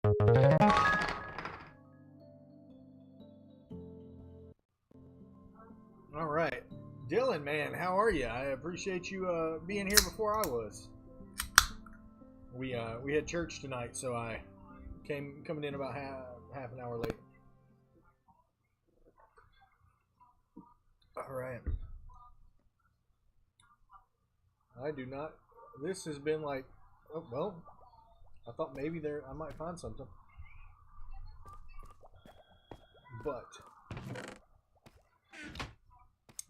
All right, Dylan, man, how are you? I appreciate you being here before I was. We had church tonight, so I coming in about half an hour late. All right. I do not. This has been like, oh well. I thought maybe I might find something, but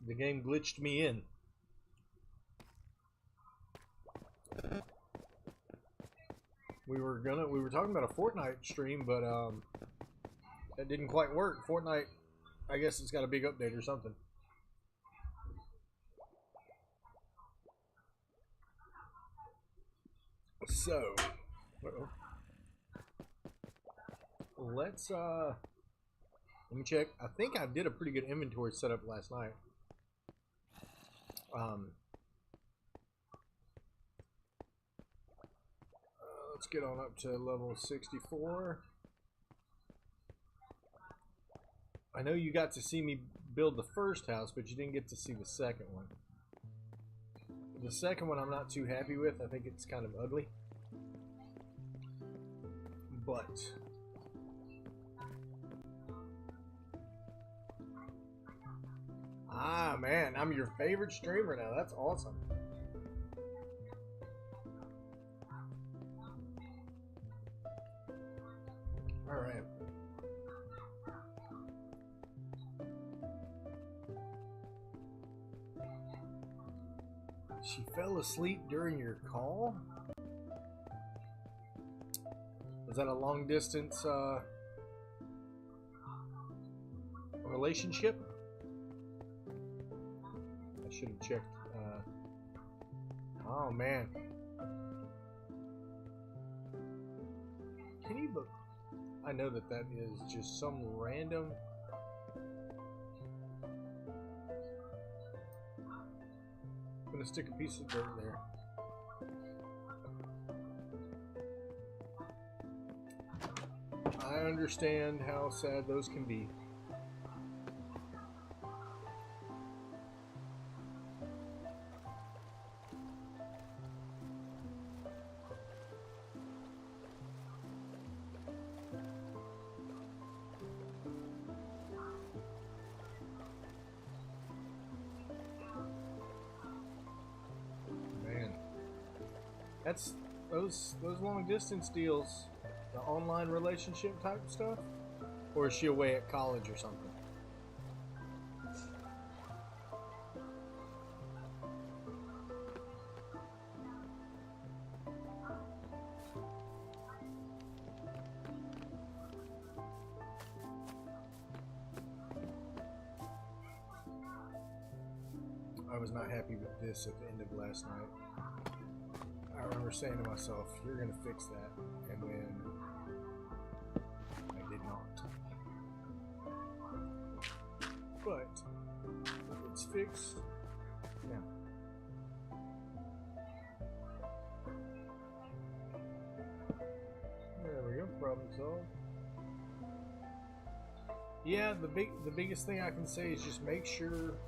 the game glitched me in. We were talking about a Fortnite stream, but that didn't quite work. Fortnite, I guess it's got a big update or something. So, let's let me check. I think I did a pretty good inventory setup last night. Let's get on up to level 64. I know you got to see me build the first house, but you didn't get to see the second one. The second one I'm not too happy with. I think it's kind of ugly. But man, I'm your favorite streamer now. That's awesome. All right. She fell asleep during your call? Was that a long distance relationship? I should have checked. Oh man. Can you look? I know that is just some random. I'm gonna stick a piece of dirt there. I understand how sad those can be. Man, that's those long distance deals. The online relationship type stuff? Or is she away at college or something? I was not happy with this at the end of last night. I remember saying to myself, you're going to fix that. And then I did not. But it's fixed now. There we go, problem solved. Yeah, the biggest thing I can say is just make sure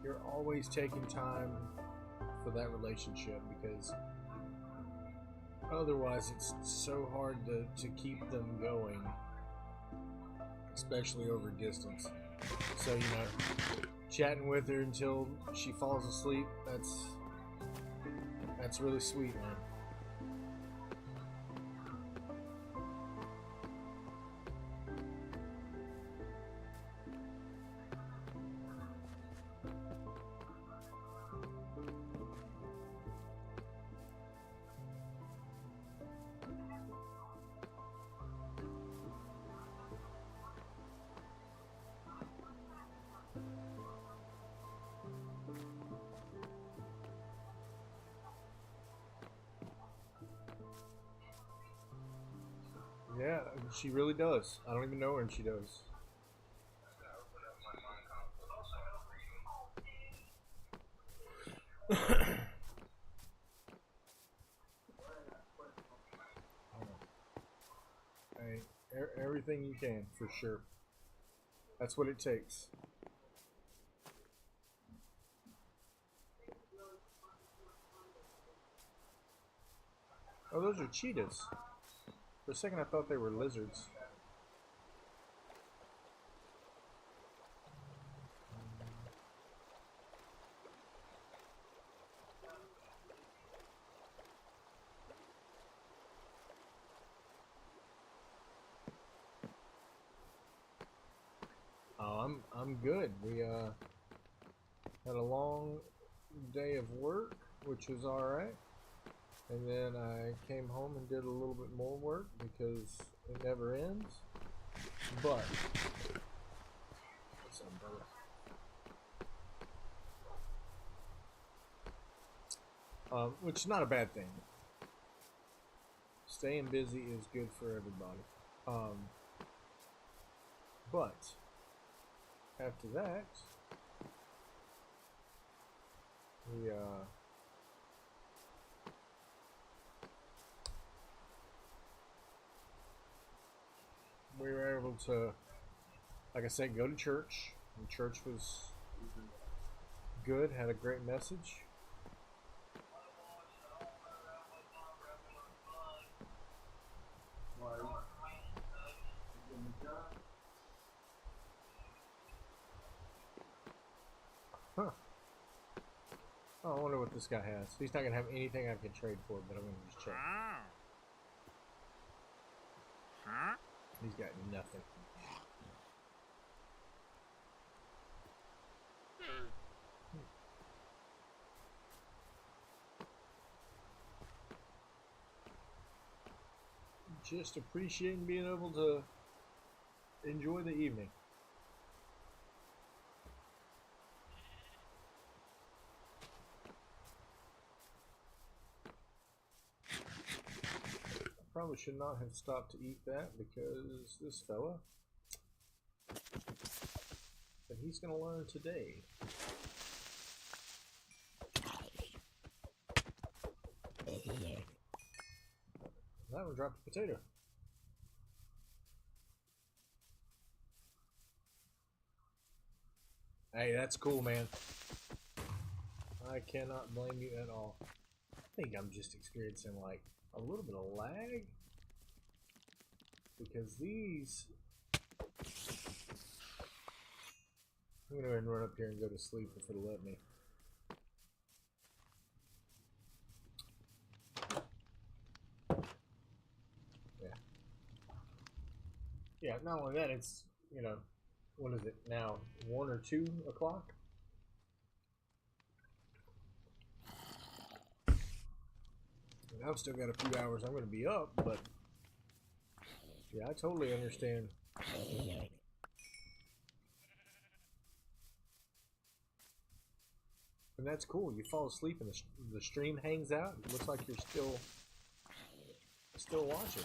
you're always taking time for that relationship, because otherwise it's so hard to keep them going, especially over distance. So, you know, chatting with her until she falls asleep, that's really sweet, man. Yeah, she really does. I don't even know her, and she does. Everything you can, for sure. That's what it takes. Oh, those are cheetahs. For a second I thought they were lizards. Oh, I'm good. We had a long day of work, which was alright. And then I came home and did a little bit more work because it never ends. But what's umbrella? Which is not a bad thing. Staying busy is good for everybody. But after that, we were able to, like I said, go to church. And church was good, had a great message. Huh. Oh, I wonder what this guy has. He's not going to have anything I can trade for, but I'm going to just check. He's got nothing. Just appreciating being able to enjoy the evening. Probably should not have stopped to eat that because this fella, but he's going to learn today. That one dropped a potato. Hey, that's cool, man. I cannot blame you at all. I think I'm just experiencing like a little bit of lag because these. I'm gonna go ahead and run up here and go to sleep if it'll let me. Yeah. Yeah, not only that, it's, you know, what is it now? 1 or 2 o'clock? I've still got a few hours I'm going to be up, but yeah, I totally understand. And that's cool. You fall asleep and the stream hangs out. It looks like you're still watching.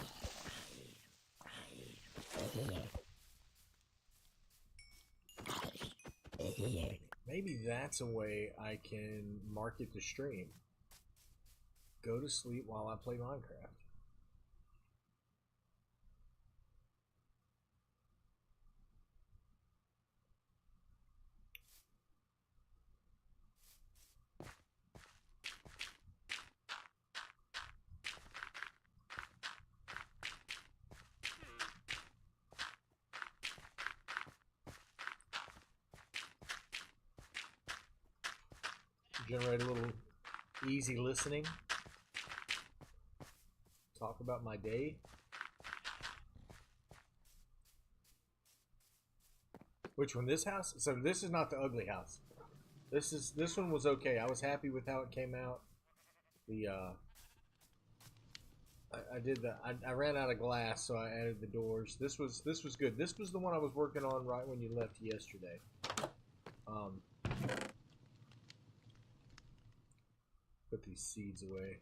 Maybe that's a way I can market the stream. Go to sleep while I play Minecraft. Generate a little easy listening. Talk about my day. Which one? This house? So this is not the ugly house. This one was okay. I was happy with how it came out. The I did the I ran out of glass, so I added the doors. This was good. This was the one I was working on right when you left yesterday. Put these seeds away.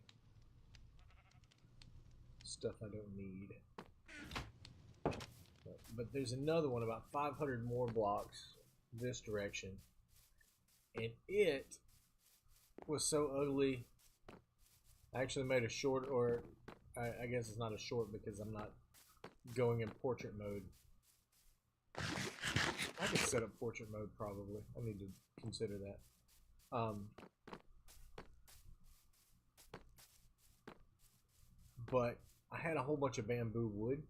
Stuff I don't need. But there's another one about 500 more blocks this direction, and it was so ugly. I actually made a short, or I guess it's not a short because I'm not going in portrait mode. I could set up portrait mode probably. I need to consider that. But I had a whole bunch of bamboo wood,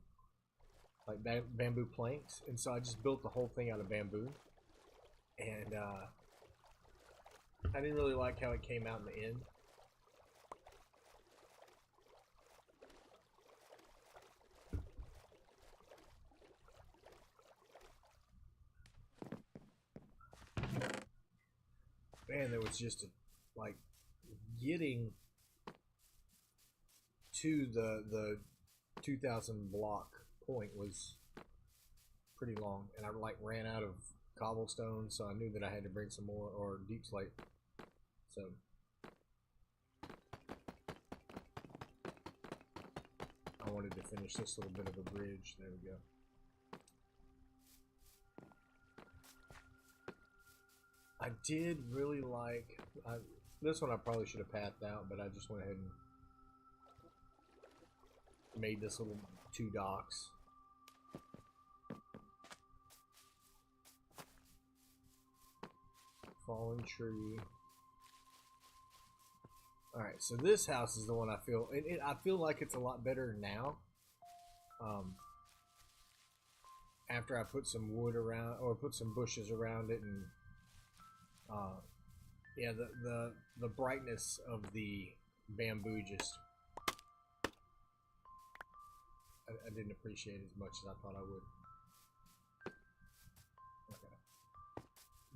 like bamboo planks, and so I just built the whole thing out of bamboo. And I didn't really like how it came out in the end. Man, there was just like getting to the 2000 block point was pretty long, and I like ran out of cobblestone, so I knew that I had to bring some more, or deep slate. So I wanted to finish this little bit of a bridge. There we go. I did really like this one. I probably should have pathed out, but I just went ahead and made this little 2 docks. Fallen tree. Alright, so this house is the one I feel, I feel like it's a lot better now. After I put some wood around, or put some bushes around it, and yeah, the brightness of the bamboo just, I didn't appreciate it as much as I thought I would. Okay.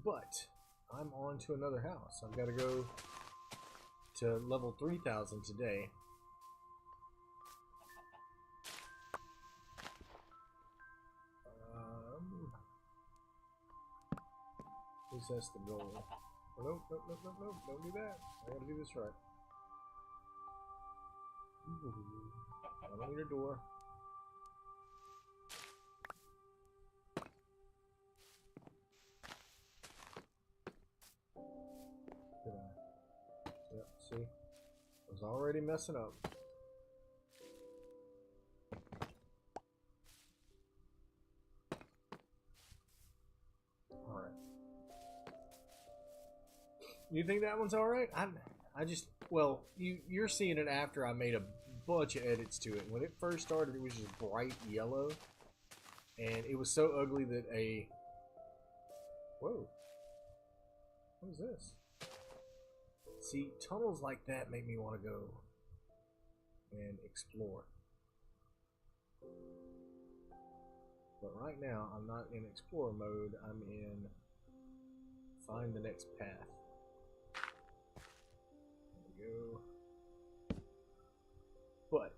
But I'm on to another house. I've got to go to level 3000 today. At least that's the goal. Oh, nope, nope, nope, nope, nope, don't do that. I gotta do this right. I don't need a door. Did I? Yep, see? I was already messing up. Alright. You think that one's alright? I just, well, you're seeing it after I made a bunch of edits to it. When it first started, it was just bright yellow. And it was so ugly that a... Whoa. What is this? See, tunnels like that make me want to go and explore. But right now, I'm not in explore mode. I'm in find the next path. There we go. But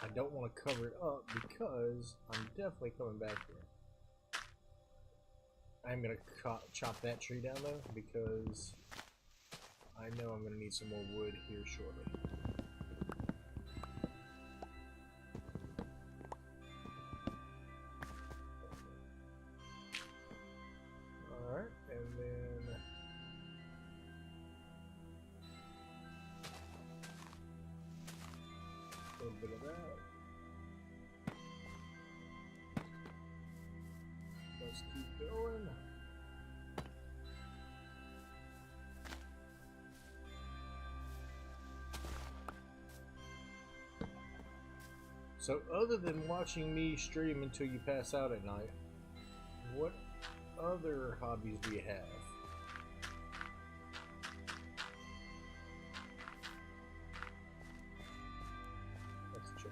I don't want to cover it up because I'm definitely coming back here. I'm going to chop that tree down though, because I know I'm going to need some more wood here shortly. Alright, and then a little bit of that. Let's keep going. So other than watching me stream until you pass out at night, what other hobbies do you have? That's a chicken.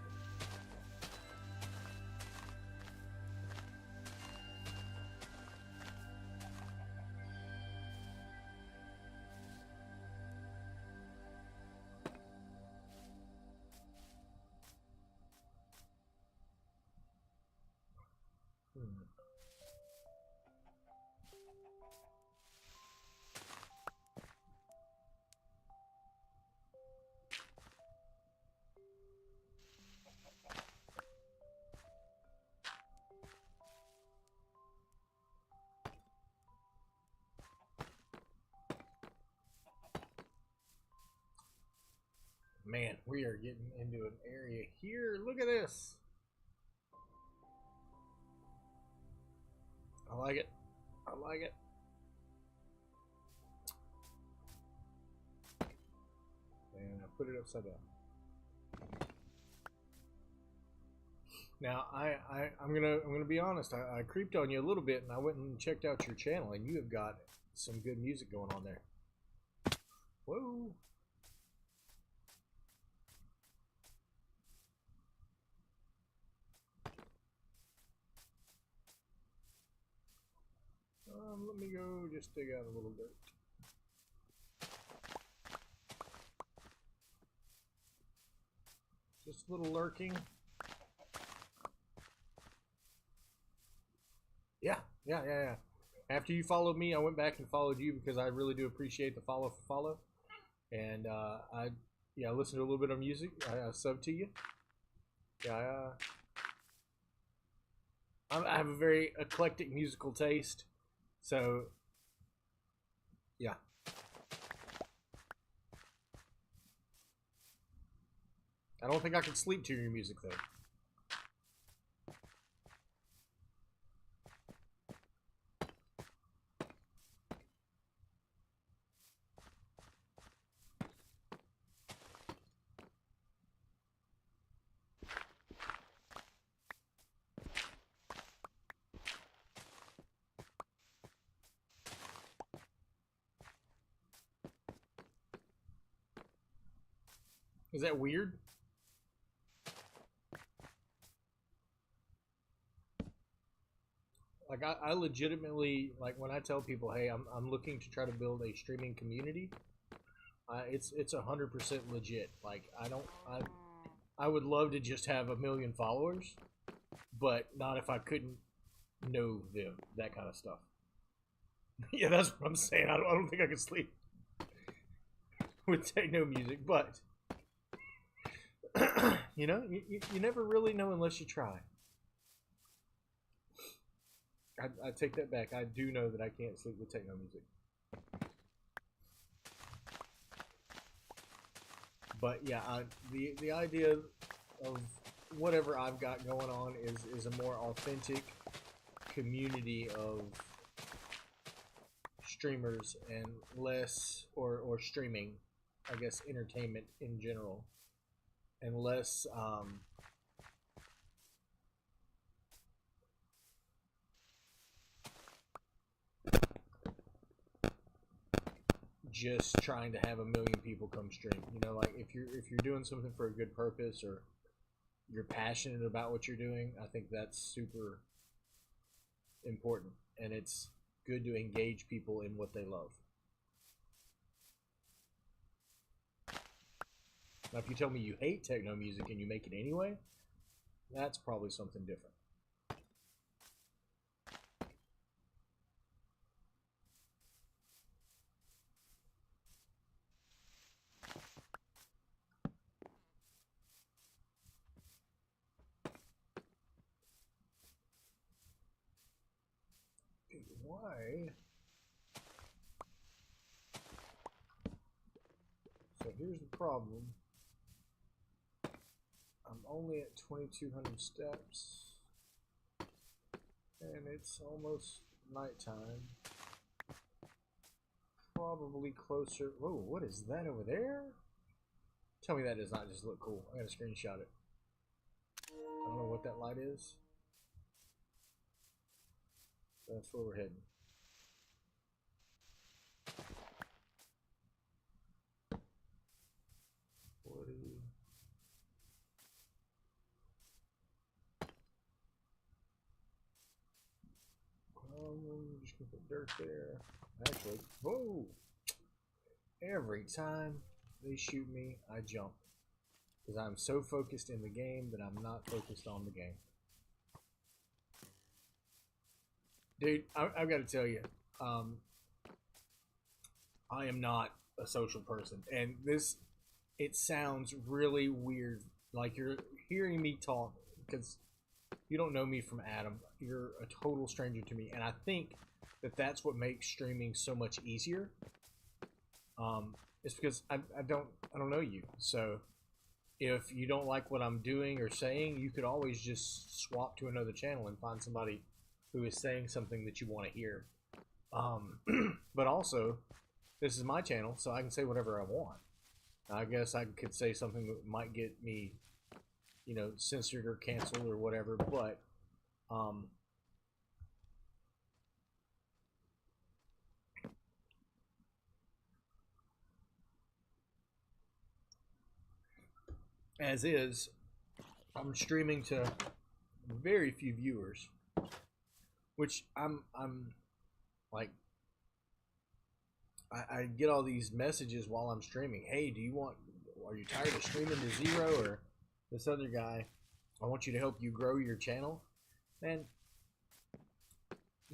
Man, we are getting into an area here. Look at this. like it. I like it. And I put it upside down. Now I'm gonna be honest. I creeped on you a little bit, and I went and checked out your channel, and you have got some good music going on there. Whoa. Let me go just dig out a little dirt. Just a little lurking. Yeah. After you followed me, I went back and followed you because I really do appreciate the follow for follow. And I listened to a little bit of music. I sub to you. Yeah, I have a very eclectic musical taste. So, yeah. I don't think I can sleep to your music though. Is that weird? Like I legitimately, like when I tell people, hey, I'm looking to try to build a streaming community, it's 100% legit. Like I would love to just have 1 million followers, but not if I couldn't know them, that kind of stuff. Yeah, that's what I'm saying. I don't think I could sleep with techno music, but you know, you never really know unless you try. I take that back. I do know that I can't sleep with techno music. But yeah, the idea of whatever I've got going on is a more authentic community of streamers and less or streaming, I guess, entertainment in general, and less just trying to have 1 million people come stream. You know, like if you're doing something for a good purpose or you're passionate about what you're doing, I think that's super important, and it's good to engage people in what they love. Now, if you tell me you hate techno music and you make it anyway, that's probably something different. Why? So here's the problem. I'm only at 2,200 steps, and it's almost nighttime. Probably closer. Whoa, what is that over there? Tell me that does not just look cool. I gotta screenshot it. I don't know what that light is. That's where we're heading. Just gonna put dirt there. Actually, whoa! Every time they shoot me, I jump. Because I'm so focused in the game that I'm not focused on the game. Dude, I've got to tell you, I am not a social person. And it sounds really weird. Like you're hearing me talk because you don't know me from Adam. You're a total stranger to me. And I think that that's what makes streaming so much easier. It's because I don't know you. So if you don't like what I'm doing or saying, you could always just swap to another channel and find somebody who is saying something that you want to hear. But also, this is my channel, so I can say whatever I want. I guess I could say something that might get me, you know, censored or canceled or whatever, but as is, I'm streaming to very few viewers, which I'm like, I get all these messages while I'm streaming. Hey, are you tired of streaming to zero? Or this other guy, I want you to help you grow your channel. Man,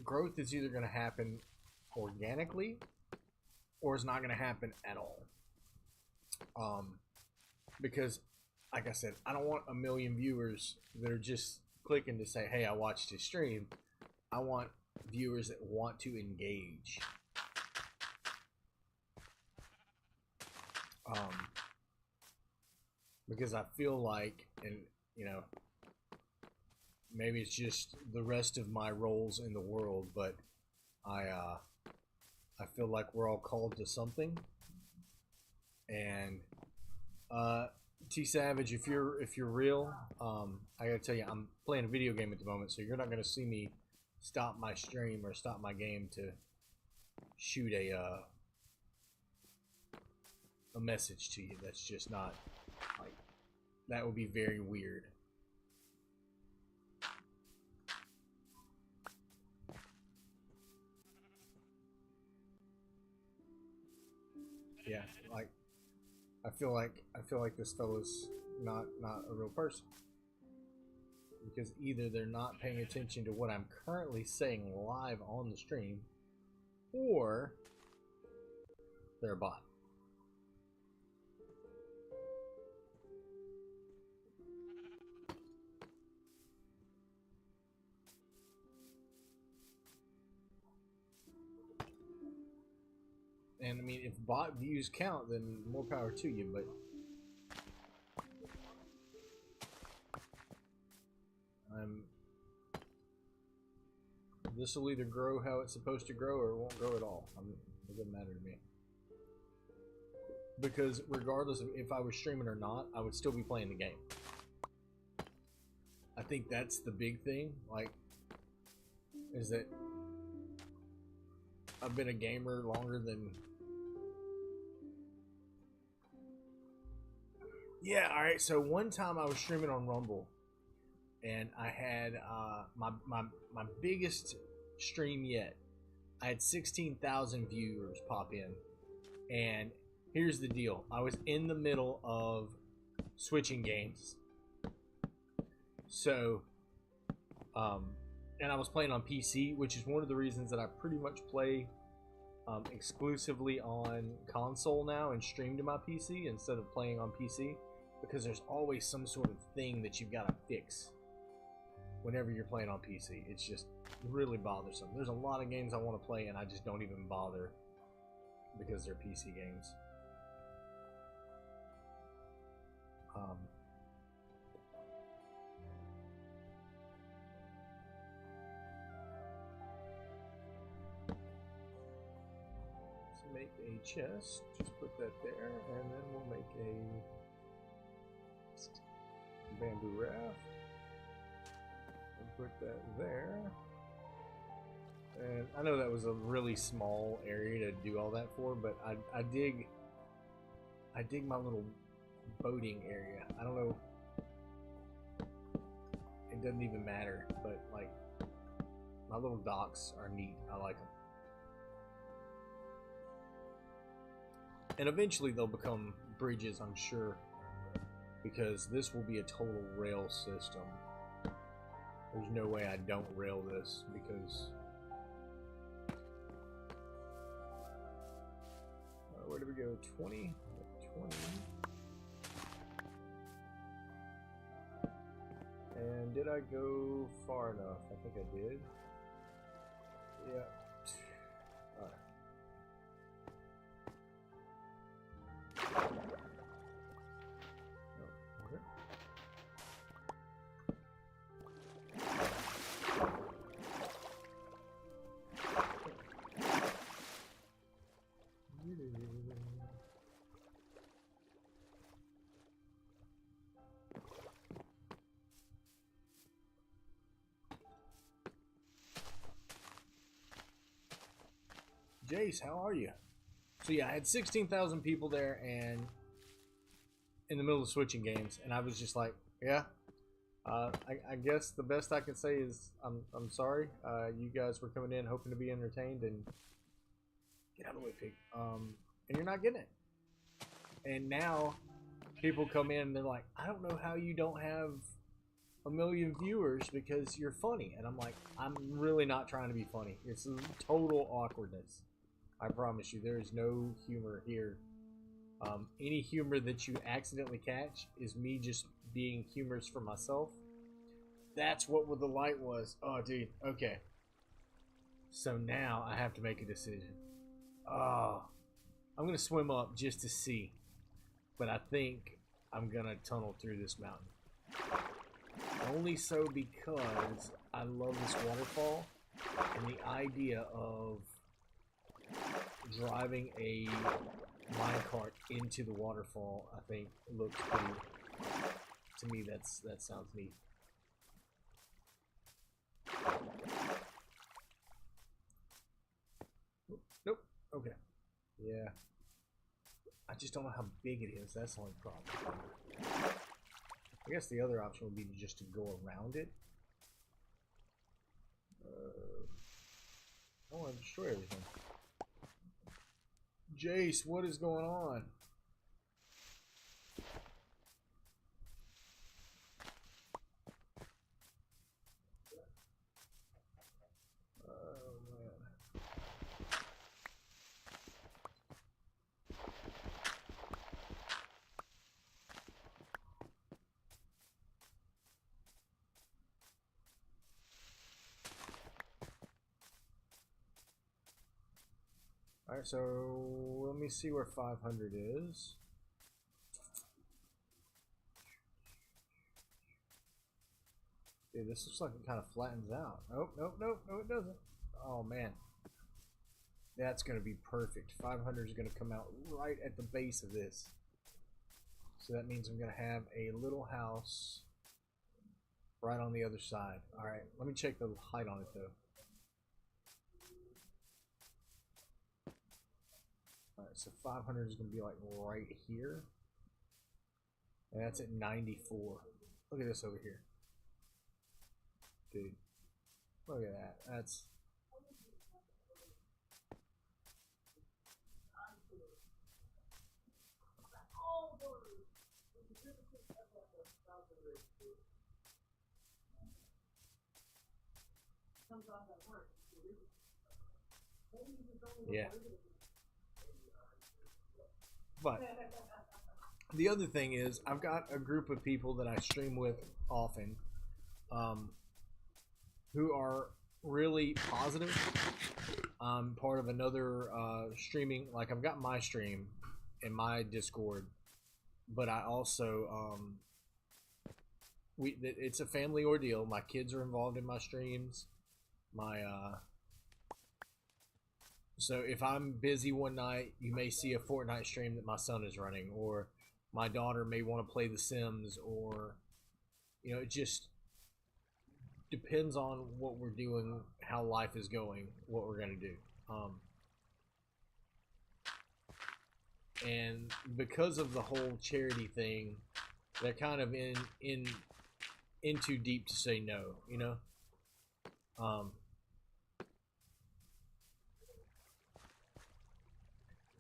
growth is either going to happen organically or it's not going to happen at all. Because, like I said, I don't want a million viewers that are just clicking to say, hey, I watched his stream. I want viewers that want to engage. Because I feel like, and you know, maybe it's just the rest of my roles in the world, but I feel like we're all called to something. And T Savage, if you're real, I gotta tell you, I'm playing a video game at the moment, so you're not gonna see me stop my stream or stop my game to shoot a message to you. That's just not, like, that would be very weird. Yeah, like I feel like this fella's not a real person, because either they're not paying attention to what I'm currently saying live on the stream, or they're a bot. And I mean, if bot views count, then more power to you, but this will either grow how it's supposed to grow or it won't grow at all. It doesn't matter to me. Because regardless of if I was streaming or not, I would still be playing the game. I think that's the big thing, like, is that I've been a gamer longer than... Yeah, alright, so one time I was streaming on Rumble, and I had my biggest stream yet. I had 16,000 viewers pop in, and here's the deal. I was in the middle of switching games. So, and I was playing on PC, which is one of the reasons that I pretty much play exclusively on console now and stream to my PC instead of playing on PC, because there's always some sort of thing that you've got to fix whenever you're playing on PC. It's just really bothersome. There's a lot of games I want to play and I just don't even bother because they're PC games. Let's make a chest. Just put that there, and then we'll make a bamboo raft. Put that there. And I know that was a really small area to do all that for, but I dig my little boating area. I don't know, it doesn't even matter, but like, my little docks are neat. I like them. And eventually they'll become bridges, I'm sure, because this will be a total rail system. There's no way I don't rail this, because where did we go? 20? 20. And did I go far enough? I think I did. Yeah. Alright. Jace, how are you? So yeah, I had 16,000 people there, and in the middle of switching games, and I was just like, yeah. I guess the best I can say is I'm sorry. You guys were coming in hoping to be entertained, and get out of the way, pig. And you're not getting it. And now people come in and they're like, I don't know how you don't have a million viewers because you're funny. And I'm like, I'm really not trying to be funny. It's total awkwardness. I promise you, there is no humor here. Any humor that you accidentally catch is me just being humorous for myself. That's what the light was. Oh, dude. Okay. So now I have to make a decision. Oh, I'm going to swim up just to see. But I think I'm going to tunnel through this mountain. Only so because I love this waterfall. And the idea of driving a minecart into the waterfall, I think, looks pretty... To me, that sounds neat. Nope. Okay. Yeah. I just don't know how big it is. That's the only problem. I guess the other option would be just to go around it. I want to destroy everything. Jace, what is going on? Alright, so let me see where 500 is. Dude, this looks like it kind of flattens out. Nope, nope, nope, no it doesn't. Oh man. That's going to be perfect. 500 is going to come out right at the base of this. So that means I'm going to have a little house right on the other side. Alright, let me check the height on it though. Alright, so 500 is going to be like right here. And that's at 94. Look at this over here. Dude. Look at that. That's... Yeah. But the other thing is, I've got a group of people that I stream with often, who are really positive. I'm part of another streaming, like I've got my stream in my Discord, but I also it's a family ordeal. My kids are involved in my streams. So if I'm busy one night, you may see a Fortnite stream that my son is running, or my daughter may want to play The Sims, or it just depends on what we're doing, how life is going, what we're gonna do. And because of the whole charity thing, they're kind of in too deep to say no,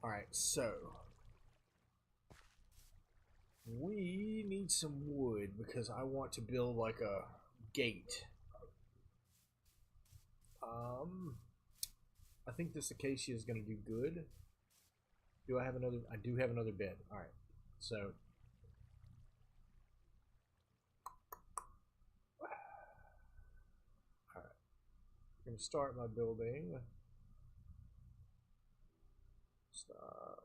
Alright, so we need some wood because I want to build like a gate. I think this acacia is going to do good. Do I have another? I do have another bed. Alright, so alright, I'm going to start my building. Stop.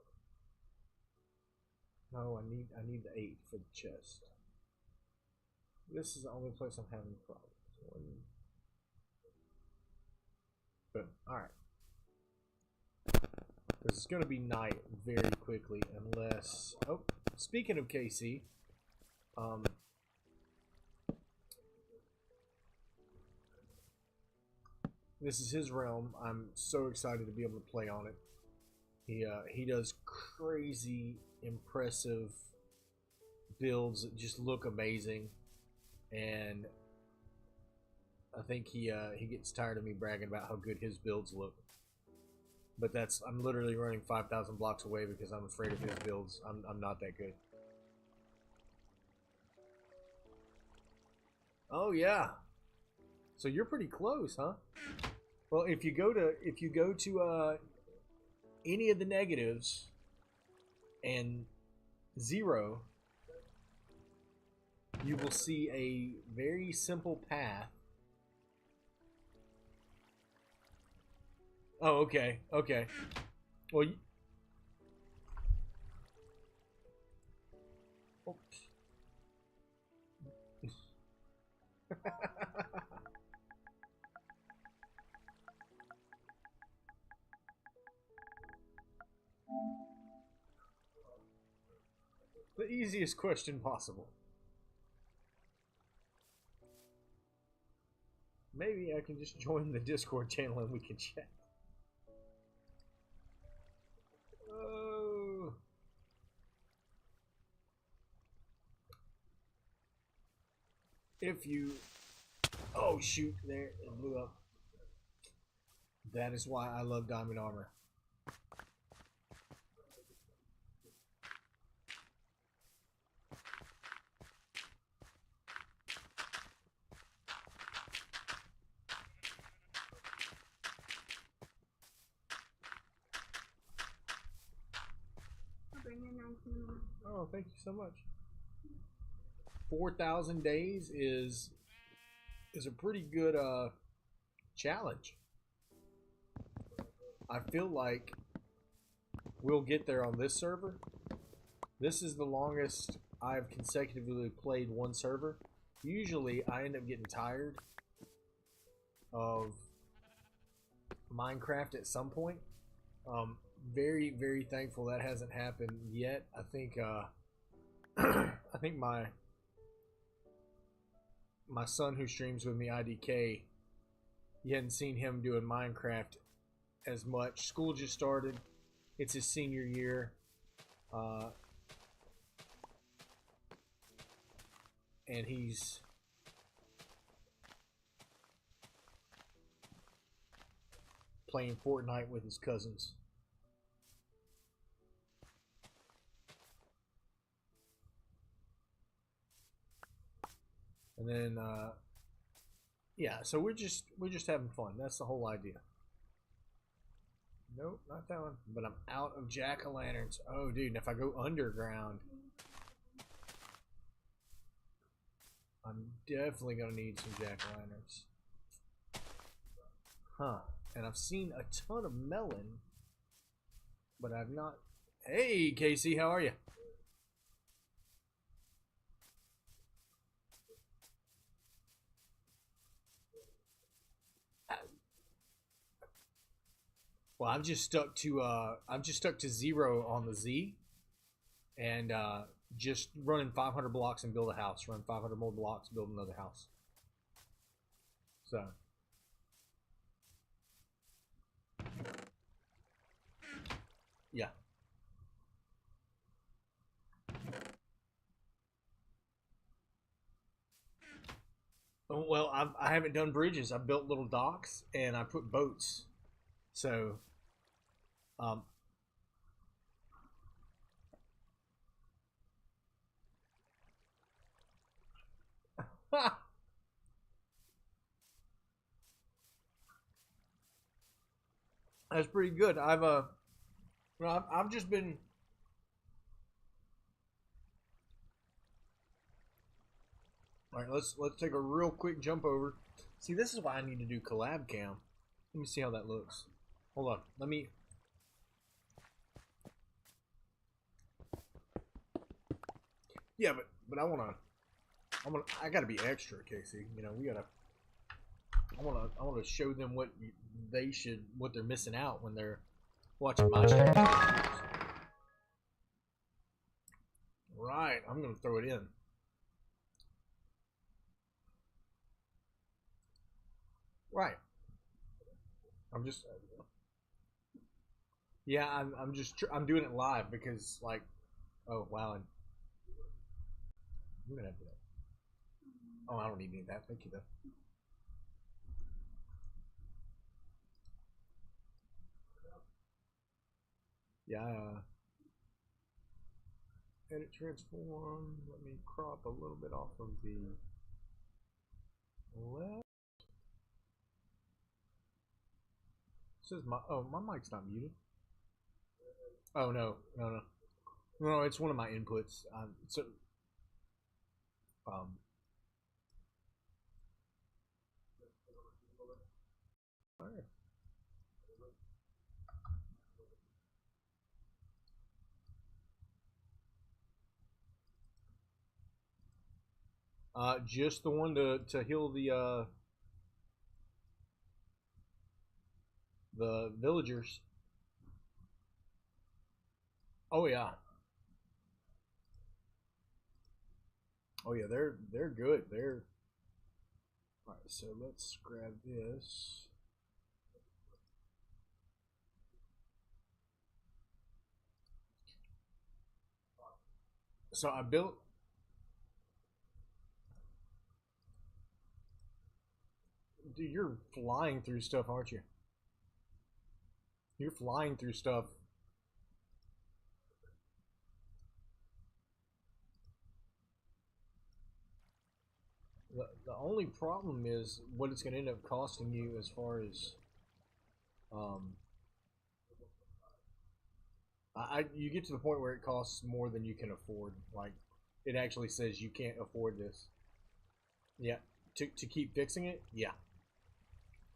No, I need the 8 for the chest. This is the only place I'm having problems. Boom. Alright. Because it's going to be night very quickly unless... Oh, speaking of KC, this is his realm. I'm so excited to be able to play on it. He does crazy, impressive builds that just look amazing, and I think he gets tired of me bragging about how good his builds look. But I'm literally running 5,000 blocks away because I'm afraid of his builds. I'm not that good. Oh yeah. So you're pretty close, huh? Well, if you go to any of the negatives and 0, you will see a very simple path. Oh, okay, okay. Well, oops. The easiest question possible. Maybe I can just join the Discord channel and we can chat. Oh. If you... Oh, shoot. There. It blew up. That is why I love diamond armor. Oh, thank you so much. 4,000 days is a pretty good challenge. I feel like we'll get there on this server. This is the longest I've consecutively played one server. Usually I end up getting tired of Minecraft at some point. Very, very thankful that hasn't happened yet. I think I think my son who streams with me, IDK, you hadn't seen him doing Minecraft as much. School just started. It's his senior year. And he's playing Fortnite with his cousins. And then yeah, so we're just having fun. That's the whole idea. Nope, not that one. But I'm out of jack-o'-lanterns. Oh, dude, and if I go underground, I'm definitely going to need some jack-o'-lanterns. Huh. And I've seen a ton of melon, but I've not... Hey, Casey, how are you? Well, I'm just stuck to 0 on the Z, and just running 500 blocks and build a house. Run 500 more blocks, build another house. So, yeah. Well, I haven't done bridges. I built little docks and I put boats. So, that's pretty good. I've just been. All right, let's take a real quick jump over. See, this is why I need to do collab cam. Let me see how that looks. Hold on, let me. Yeah, but I gotta be extra, Casey. You know, we gotta. I wanna show them what they're missing out when they're watching my streams. Right, I'm gonna throw it in. Right. I'm just yeah. I'm doing it live because like oh wow. And I'm gonna have to. Oh, I don't need any of that. Thank you though. Yeah. Edit transform. Let me crop a little bit off of the left. It says my mic's not muted. Oh no, it's one of my inputs. So um all right. Just the one to heal the villagers. Oh yeah. Oh yeah, they're good. They're all right. So let's grab this. So I built. Dude, you're flying through stuff, aren't you? You're flying through stuff. The only problem is what it's going to end up costing you as far as um you get to the point where it costs more than you can afford. Like it actually says you can't afford this. Yeah, to keep fixing it. Yeah,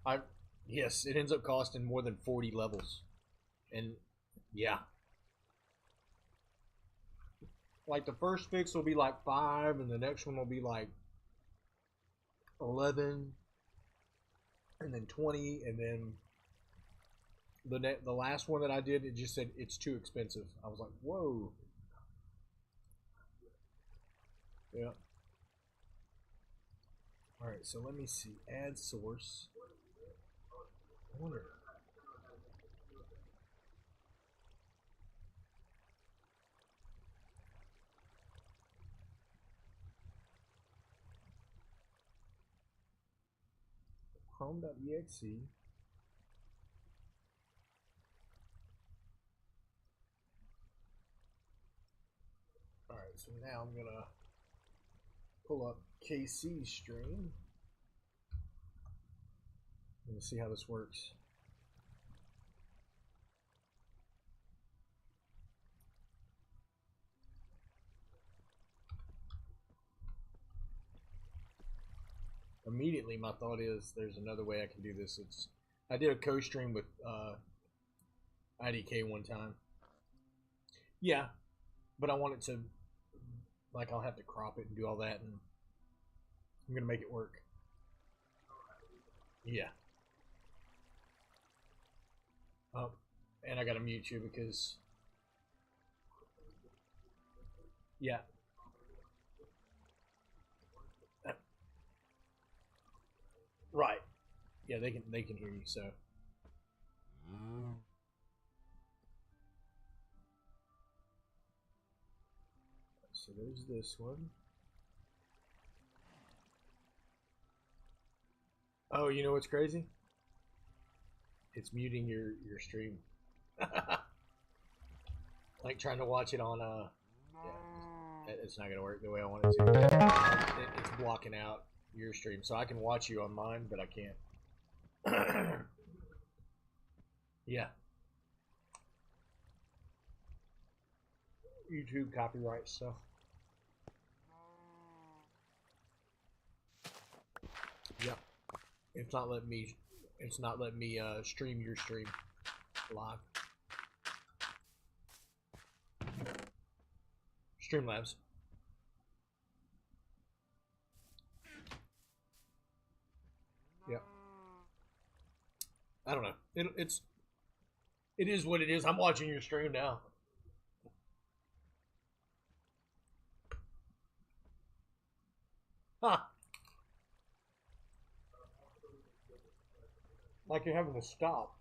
I yes, it ends up costing more than 40 levels, and yeah, like the first fix will be like 5, and the next one will be like 11, and then 20, and then the last one that I did, it just said it's too expensive. I was like, whoa. Yeah. All right, so let me see. Add source. I wonder. Chrome.exe. All right, so now I'm gonna pull up KC stream and see how this works. Immediately, my thought is there's another way I can do this. I did a co-stream with IDK one time. Yeah, but I want it to like I'll have to crop it and do all that, and I'm gonna make it work. Yeah. Oh, and I gotta mute you because yeah. Right. Yeah, they can hear you. So there's this one. Oh, you know what's crazy? It's muting your stream. Like trying to watch it on yeah, it's not gonna work the way I want it to. It's blocking out your stream, so I can watch you on mine, but I can't. Yeah, YouTube copyright stuff. Yep, it's not letting me. It's not letting me stream your stream live. Streamlabs. Yep. I don't know. It is what it is. I'm watching your stream now. Huh. Like you're having to stop.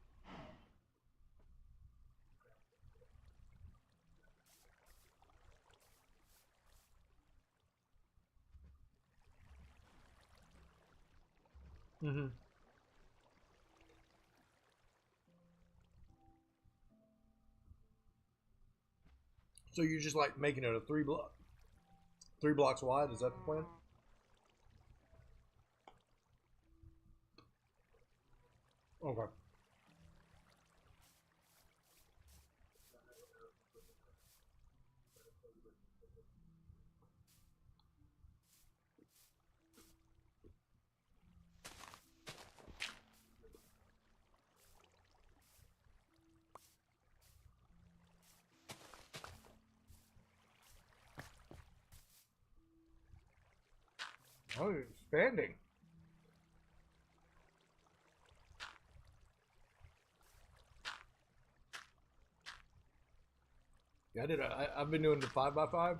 Mm-hmm. So you're just like making it a 3 blocks wide. Is that the plan? Okay. Oh, you're expanding. Yeah, I've been doing the 5x5.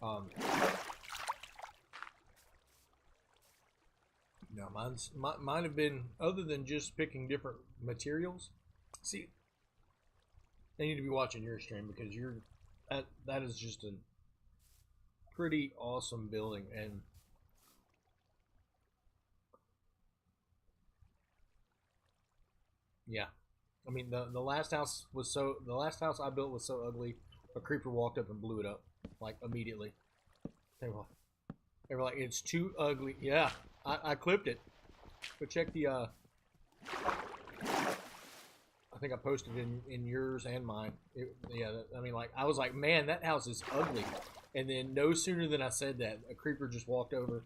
Um, no, mine have been, other than just picking different materials. See, I need to be watching your stream because that is just a pretty awesome building. And yeah, I mean the last house I built was so ugly. A creeper walked up and blew it up like immediately. They were like, it's too ugly. Yeah, I clipped it. But check the I think I posted in yours and mine. Yeah, I mean, like I was like, man, that house is ugly. And then no sooner than I said that, a creeper just walked over,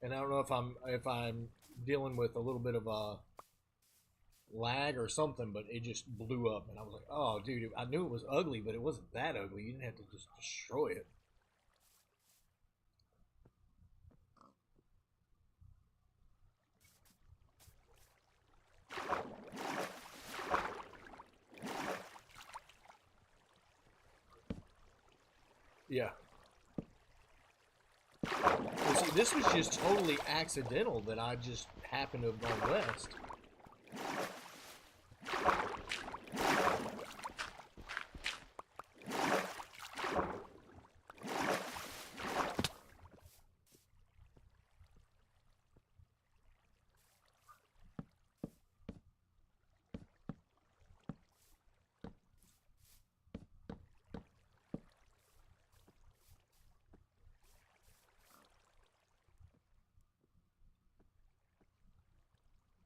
and I don't know if I'm dealing with a little bit of a lag or something, but it just blew up, and I was like, oh, dude, I knew it was ugly, but it wasn't that ugly. You didn't have to just destroy it. Yeah. Well, see, this was just totally accidental that I just happened to have gone west.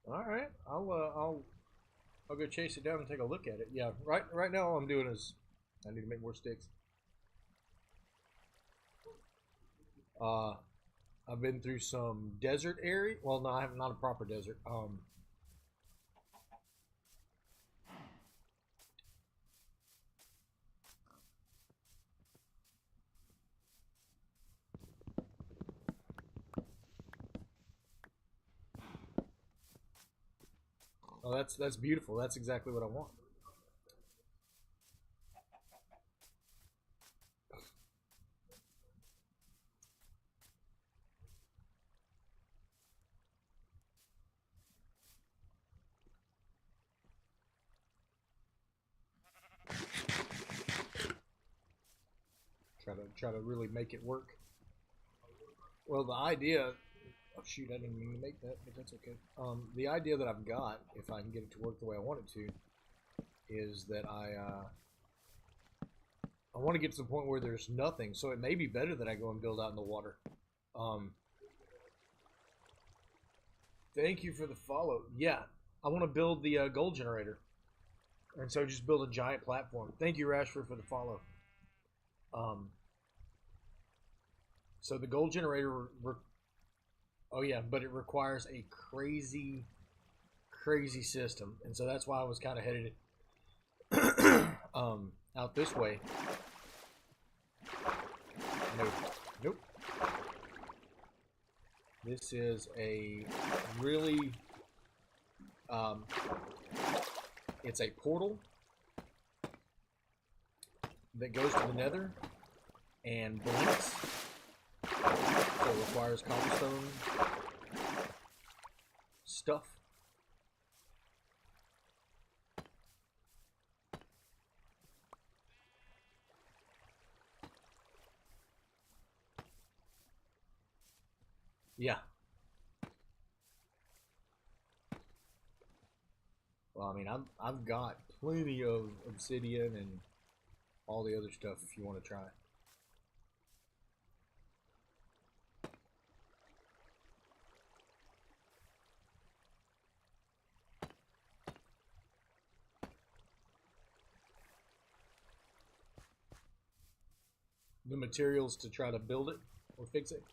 All right, I'll go chase it down and take a look at it. Yeah, right now all I'm doing is I need to make more sticks. Uh, I've been through some desert area. Well, no, I have not a proper desert. Oh, that's beautiful. That's exactly what I want. Try to really make it work. Well, the idea. Oh shoot, I didn't mean to make that, but that's okay. The idea that I've got, if I can get it to work the way I want it to, is that I want to get to the point where there's nothing. So it may be better that I go and build out in the water. Um, Thank you for the follow. Yeah, I want to build the gold generator, and so just build a giant platform. Thank you, Rashford, for the follow. Um, so the gold generator, oh yeah, but it requires a crazy, crazy system, and so that's why I was kind of headed out this way. Nope, nope. This is a really, it's a portal that goes to the nether and blinks. So it requires cobblestone stuff. Yeah. Well, I mean, I've got plenty of obsidian and all the other stuff if you want to try. The materials to try to build it or fix it.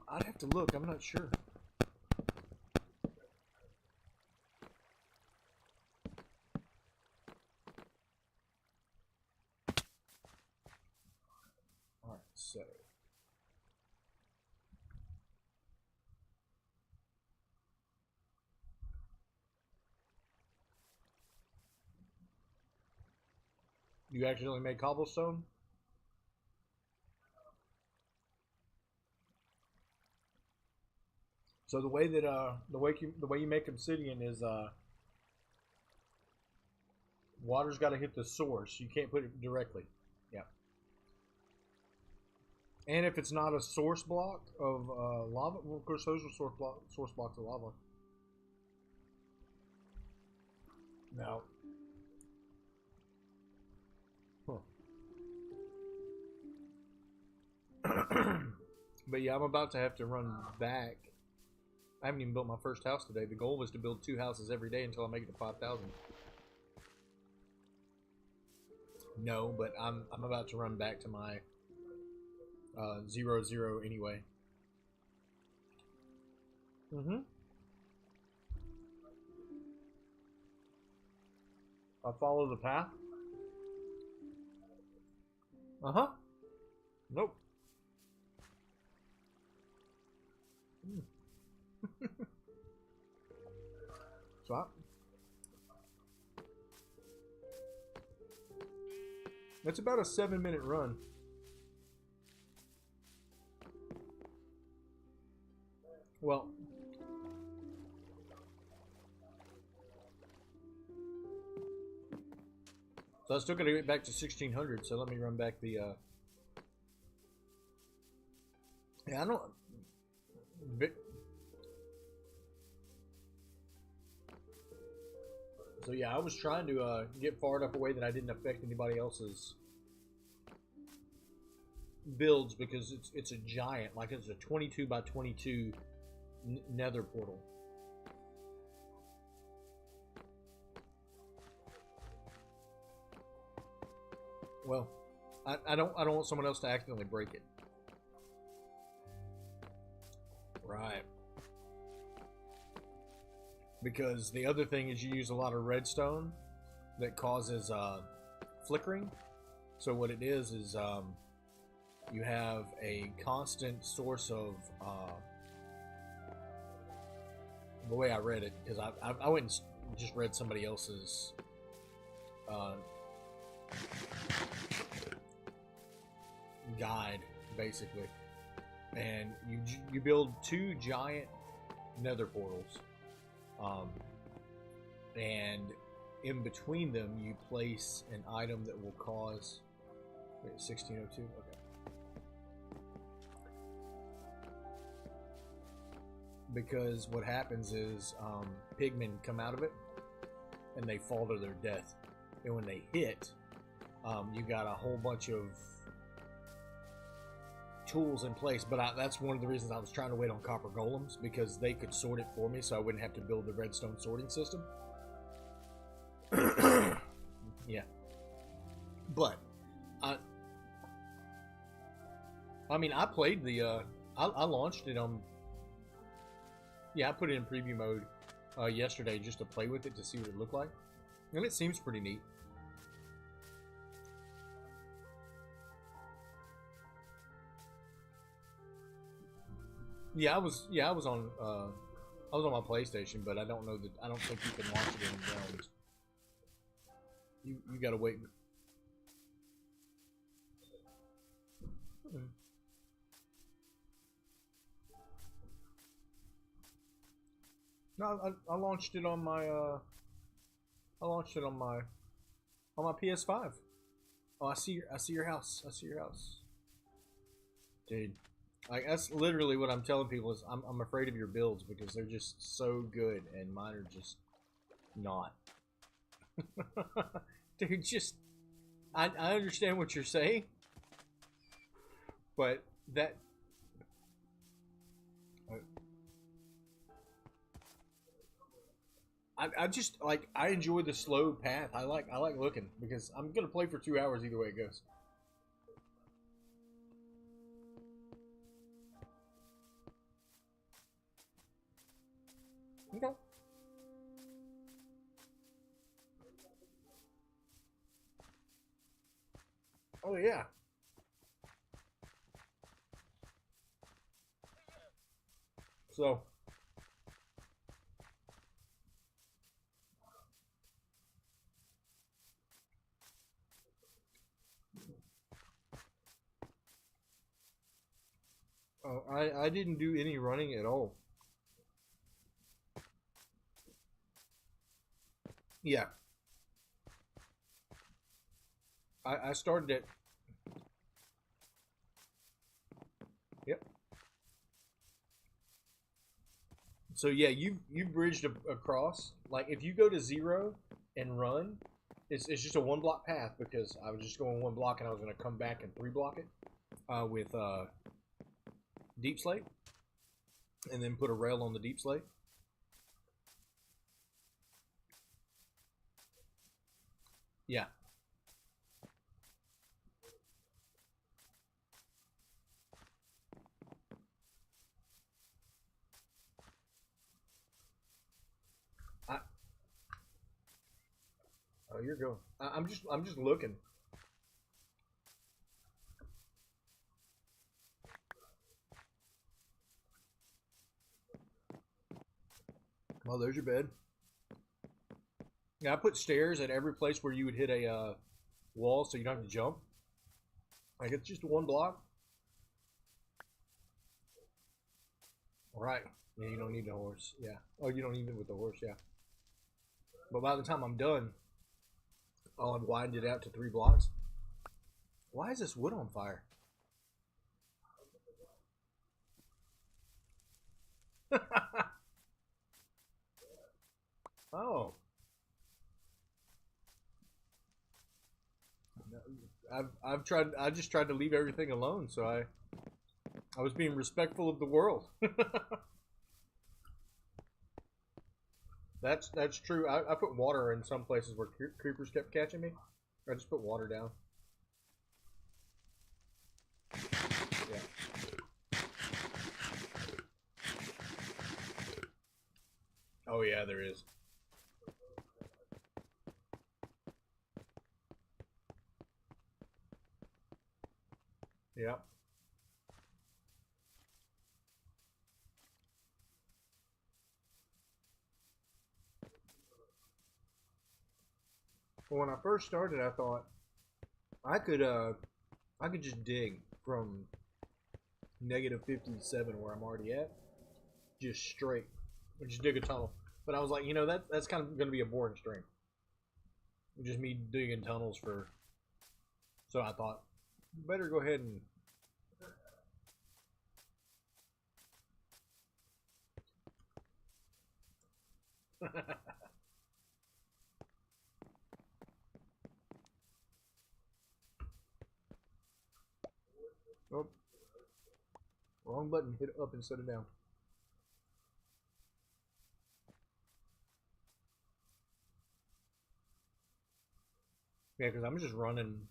I'd have to look. I'm not sure. All right, so you actually made cobblestone? So the way that the way you make obsidian is water's got to hit the source. You can't put it directly. Yeah. And if it's not a source block of lava, well, of course those are source blocks of lava. Now, but yeah, I'm about to have to run back. I haven't even built my first house today. The goal was to build 2 houses every day until I make it to 5,000. No, but I'm about to run back to my 0 anyway. Mm-hmm. I follow the path. Uh-huh. Nope. So that's about a 7-minute run. Well, so I still got to get back to 1600. So let me run back the. Yeah, I don't. So yeah, I was trying to get far enough away that I didn't affect anybody else's builds because it's a giant, like it's a 22 by 22 nether portal. Well, I don't want someone else to accidentally break it. Right. Because the other thing is you use a lot of redstone that causes flickering. So what it is you have a constant source of the way I read it, because I went and just read somebody else's guide basically, and you build 2 giant nether portals, and in between them you place an item that will cause 1602. Okay. Because what happens is pigmen come out of it and they fall to their death, and when they hit, you got a whole bunch of tools in place. But that's one of the reasons I was trying to wait on copper golems, because they could sort it for me so I wouldn't have to build the redstone sorting system. Yeah, but I mean I played the I launched it on, yeah, I put it in preview mode yesterday just to play with it to see what it looked like, and it seems pretty neat. Yeah, I was on my PlayStation, but I don't think you can launch it in realms. You gotta wait. No, I launched it on my I launched it on my PS5. Oh, I see your house. I see your house, dude. Like that's literally what I'm telling people is I'm afraid of your builds because they're just so good and mine are just not. Dude, just I understand what you're saying, but that I just like I enjoy the slow path. I like looking because I'm gonna play for 2 hours either way it goes. Okay. Oh yeah. So I didn't do any running at all. Yeah, I started at yep. So yeah, you bridged across. Like if you go to zero and run, it's just a one block path because I was just going one block and I was going to come back and three block it with deep slate and then put a rail on the deep slate. Yeah. I, oh, you're going. I'm just looking. Oh, there's your bed. Yeah, I put stairs at every place where you would hit a wall, so you don't have to jump. Like it's just one block. Right. Yeah, you don't need a horse. Yeah. Oh, you don't need it with the horse. Yeah. But by the time I'm done, I'll have widened it out to 3 blocks. Why is this wood on fire? Oh, I've tried. I just tried to leave everything alone, so I was being respectful of the world. That's true. I put water in some places where creepers kept catching me. I just put water down. Yeah. Oh yeah, there is. Yeah. Well, when I first started, I thought I could I could just dig from -57 where I'm already at, just straight, or just dig a tunnel. But I was like, that's kind of going to be a boring stream. Just me digging tunnels for. So I thought, better go ahead and. Oh, wrong button. Hit up instead of down. Yeah, because I'm just running.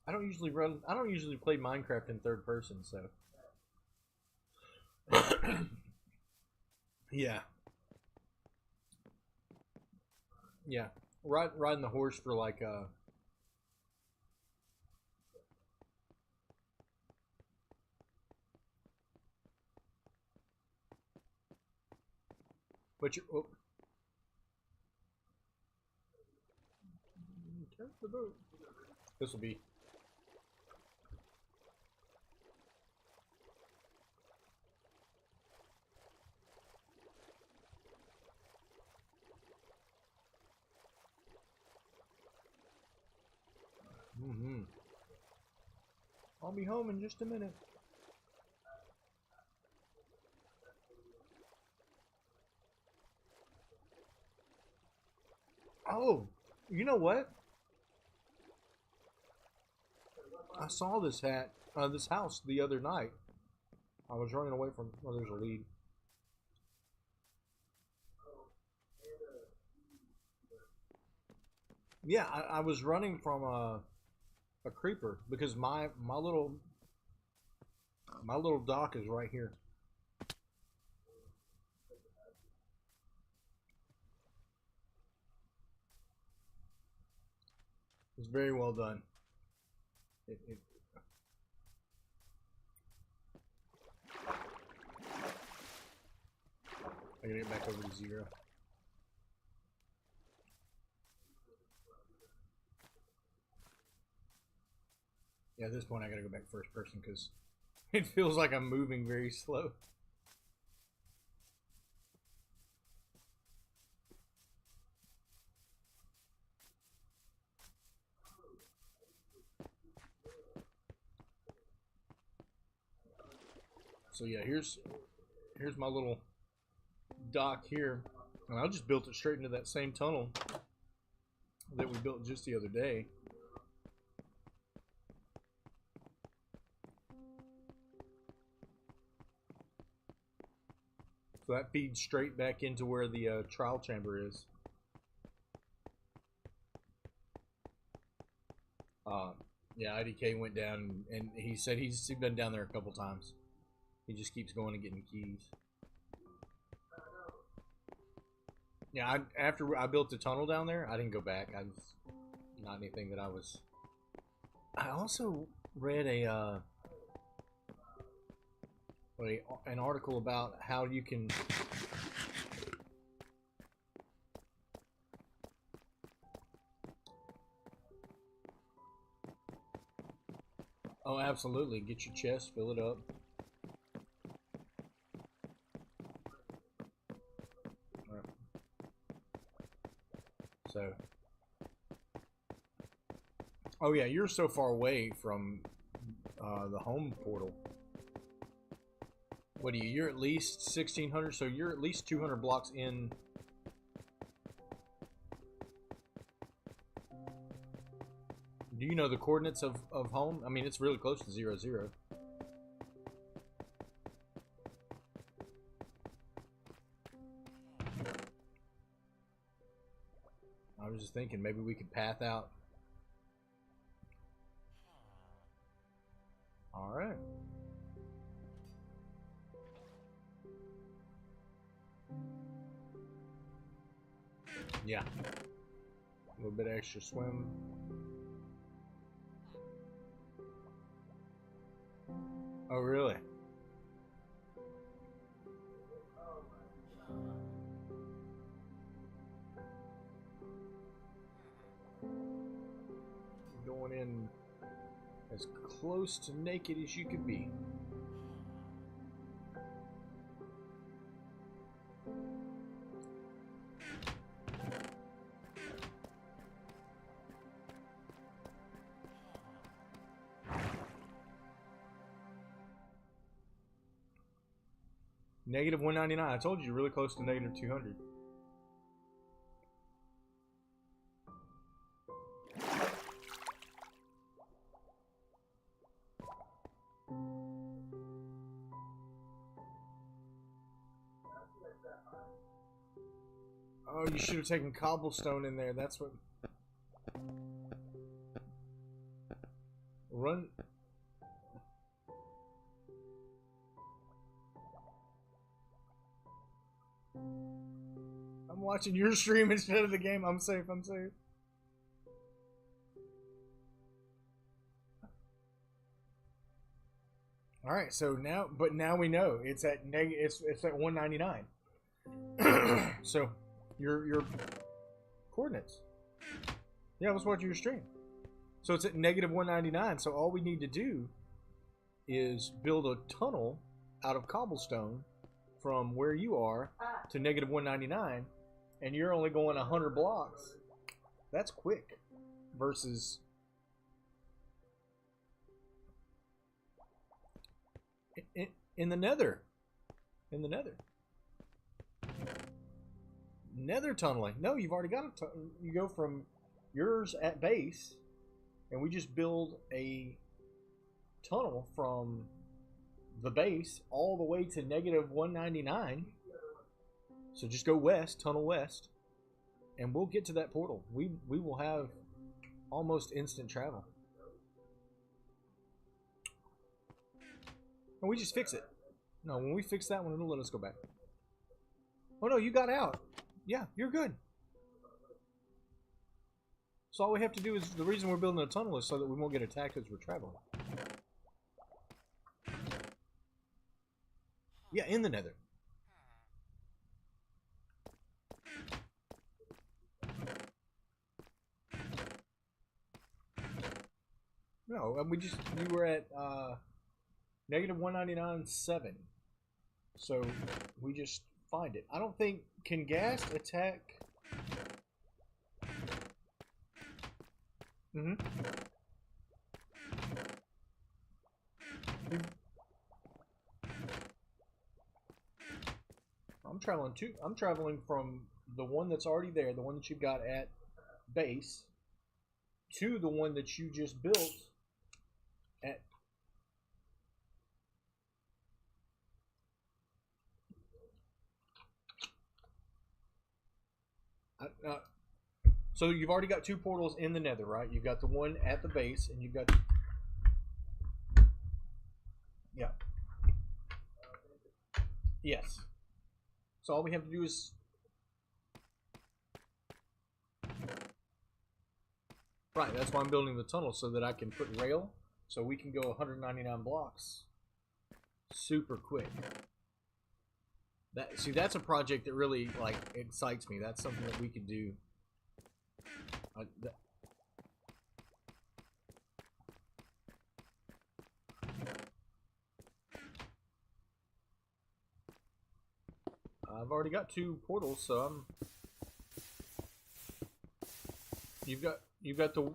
I don't usually run. I don't usually play Minecraft in third person, so. Yeah, yeah. Riding the horse for like but you. Oh, turn the boat. This will be. I'll be home in just a minute. Oh, you know what? I saw this this house the other night. I was running away from. Oh, there's a lead. Yeah, I was running from a creeper because my little dock is right here. It's very well done. It I gotta get back over to 0. Yeah, at this point I gotta go back first person because it feels like I'm moving very slow. So yeah, here's my little dock here, and I just built it straight into that same tunnel that we built just the other day. So that feeds straight back into where the trial chamber is. Yeah, IDK went down, and he said he's been down there a couple times. He just keeps going and getting keys. Yeah, after I built the tunnel down there, I didn't go back. I was not anything that I was. I also read an article about how you can. Oh, absolutely! Get your chest, fill it up. So, oh yeah, you're so far away from the home portal. What are you? You're at least 1,600, so you're at least 200 blocks in. Do you know the coordinates of home? I mean, it's really close to 0, 0. I was just thinking maybe we could path out. All right. Yeah. A little bit of extra swim. Oh, really? Going in as close to naked as you could be. Negative 199. I told you, you're really close to negative 200. Oh, you should have taken cobblestone in there. That's what. Run. I'm watching your stream instead of the game. I'm safe. I'm safe. All right. So now, but now we know it's at it's at 199. So your coordinates. Yeah, I was watching your stream. So it's at negative 199. So all we need to do is build a tunnel out of cobblestone from where you are to negative 199, and you're only going 100 blocks. That's quick versus In the nether. In the nether. Nether tunneling. No, you've already got a you go from yours at base, and we just build a tunnel from the base all the way to negative 199. So just go west, tunnel west, and we'll get to that portal. We will have almost instant travel. And we just fix it. No, when we fix that one, it'll let us go back. Oh no, you got out. Yeah, you're good. So all we have to do is, the reason we're building a tunnel is so that we won't get attacked as we're traveling. Yeah, in the nether. No, you were at negative 199.7. So we just find it. I don't think, can gas attack? Mm-hmm. I'm traveling from the one that's already there, the one that you've got at base, to the one that you just built at. So you've already got two portals in the nether, right? You've got the one at the base, and you've got... Yeah. Yes. So all we have to do is... Right, that's why I'm building the tunnel, so that I can put rail, so we can go 199 blocks super quick. See, that's a project that really, like, excites me. That's something that we could do. I've already got two portals, so I'm... You've got the...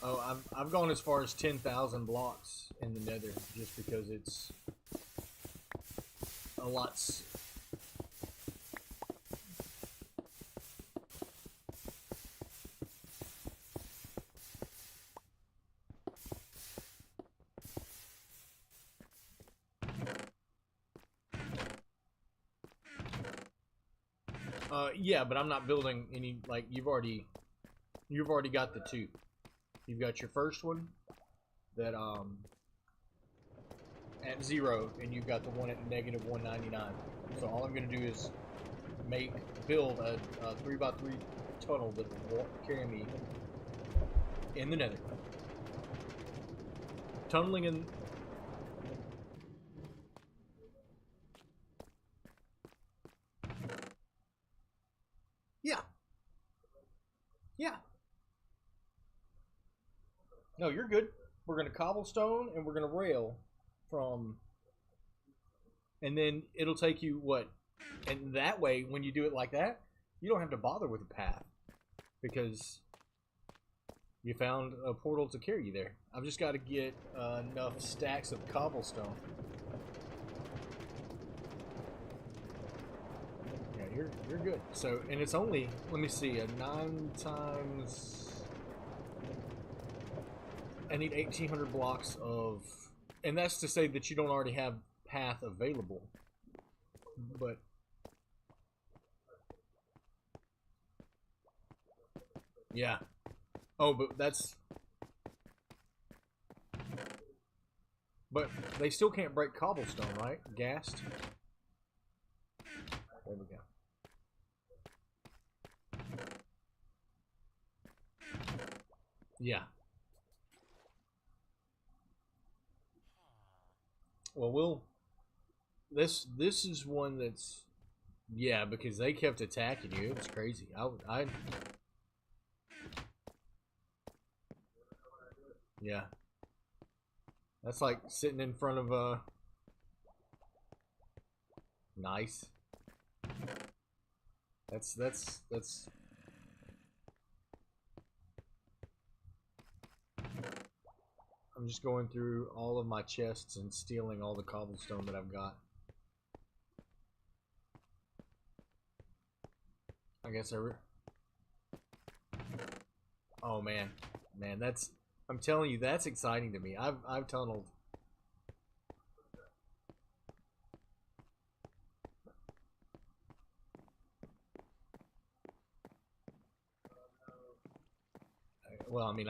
Oh, I've gone as far as 10,000 blocks in the nether, just because it's a lot... Yeah, but I'm not building any, like, you've already got the two. You've got your first one that, at 0, and you've got the one at negative 199. So all I'm going to do is build a 3x3 tunnel that will carry me in the nether. Tunneling in... Yeah. Yeah. No, you're good. We're going to cobblestone and we're going to rail from... And then it'll take you, what? And that way, when you do it like that, you don't have to bother with the path. Because you found a portal to carry you there. I've just got to get enough stacks of cobblestone. You're good. So, and it's only, let me see, a 9 times... I need 1,800 blocks of... And that's to say that you don't already have path available. But... Yeah. Oh, but that's... But they still can't break cobblestone, right? Gassed. There we go. Yeah. Well, this is one that's, yeah, because they kept attacking you. It was crazy. Yeah. That's like sitting in front of a... Nice. That's... I'm just going through all of my chests and stealing all the cobblestone that I've got. I guess oh man, that's, I'm telling you, that's exciting to me. I've tunneled. Well, I mean,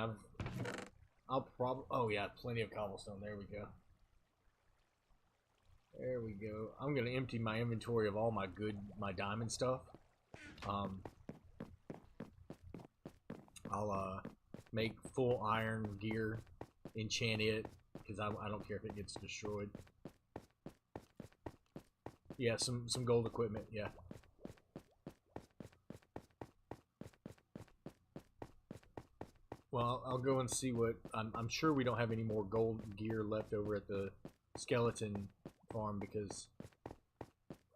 I'll probably, oh yeah, plenty of cobblestone. There we go. There we go. I'm gonna empty my inventory of all my diamond stuff. I'll make full iron gear, enchant it, because I don't care if it gets destroyed. Yeah, some gold equipment, yeah. Well, I'll go and see what, I'm sure we don't have any more gold gear left over at the skeleton farm, because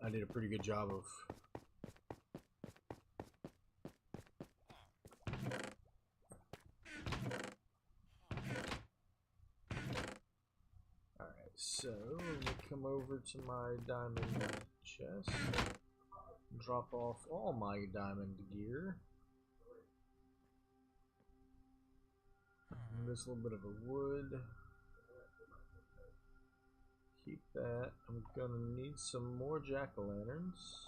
I did a pretty good job of so, let me come over to my diamond chest, drop off all my diamond gear. And this little bit of a wood. Keep that. I'm gonna need some more jack-o'-lanterns.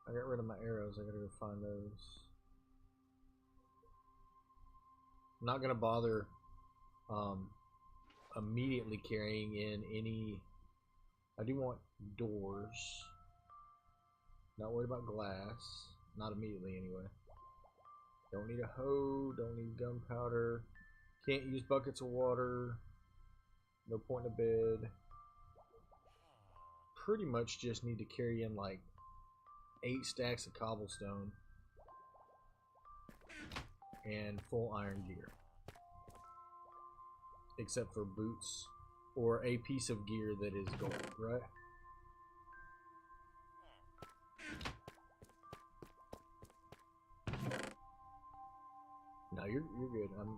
I got rid of my arrows, I gotta go find those. I'm not gonna bother immediately carrying in any. I do want doors. Not worried about glass. Not immediately anyway. Don't need a hoe, don't need gunpowder. Can't use buckets of water. No point in a bed. Pretty much just need to carry in like 8 stacks of cobblestone and full iron gear, except for boots or a piece of gear that is gold, right? No, you're good. Let me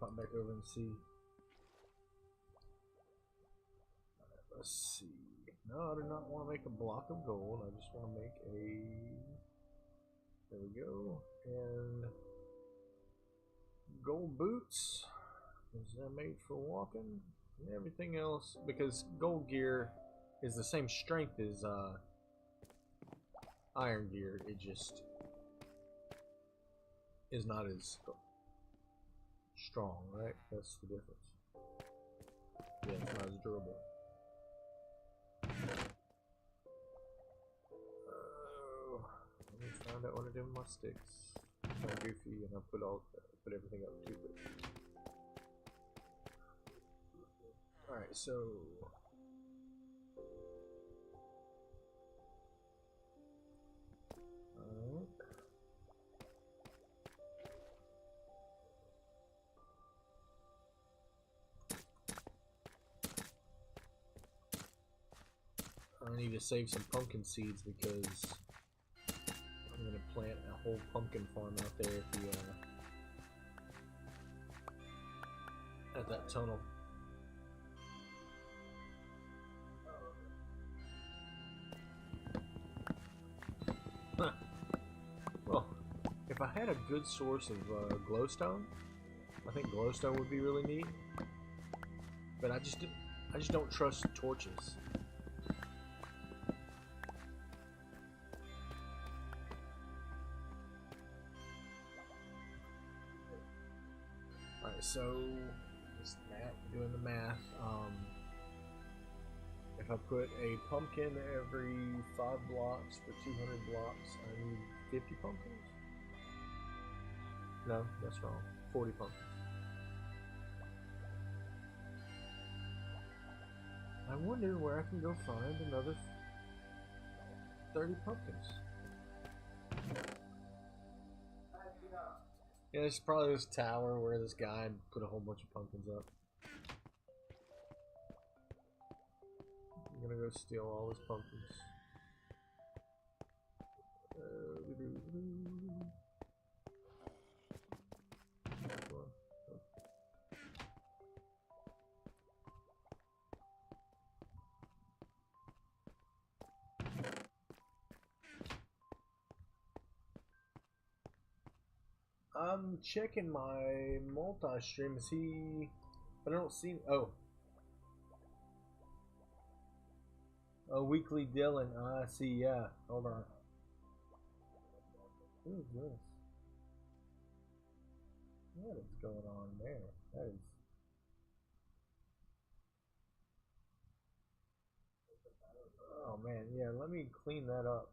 pop back over and see. Let's see. No, I do not want to make a block of gold. I just want to make a. There we go. And gold boots. Is that made for walking? And everything else, because gold gear is the same strength as iron gear. It just is not as strong, right? That's the difference. Yeah, it's not as durable. Let me find out what I did with my sticks. I'm goofy, and I put everything up too quick. Alright, so I need to save some pumpkin seeds because I'm gonna plant a whole pumpkin farm out there at that tunnel. Huh. Well, if I had a good source of glowstone, I think glowstone would be really neat. But I just don't trust torches. Alright, so just doing the math. If I put a pumpkin every 5 blocks for 200 blocks, I need 50 pumpkins? No, that's wrong. 40 pumpkins. I wonder where I can go find another 30 pumpkins. Yeah, it's probably this tower where this guy put a whole bunch of pumpkins up. gonna go steal all his pumpkins. I'm checking my multi-stream. Is he? I don't see. Oh, a weekly Dylan. I see. Yeah. Hold on. Who is this? What is going on there? That is. Oh man, yeah. Let me clean that up.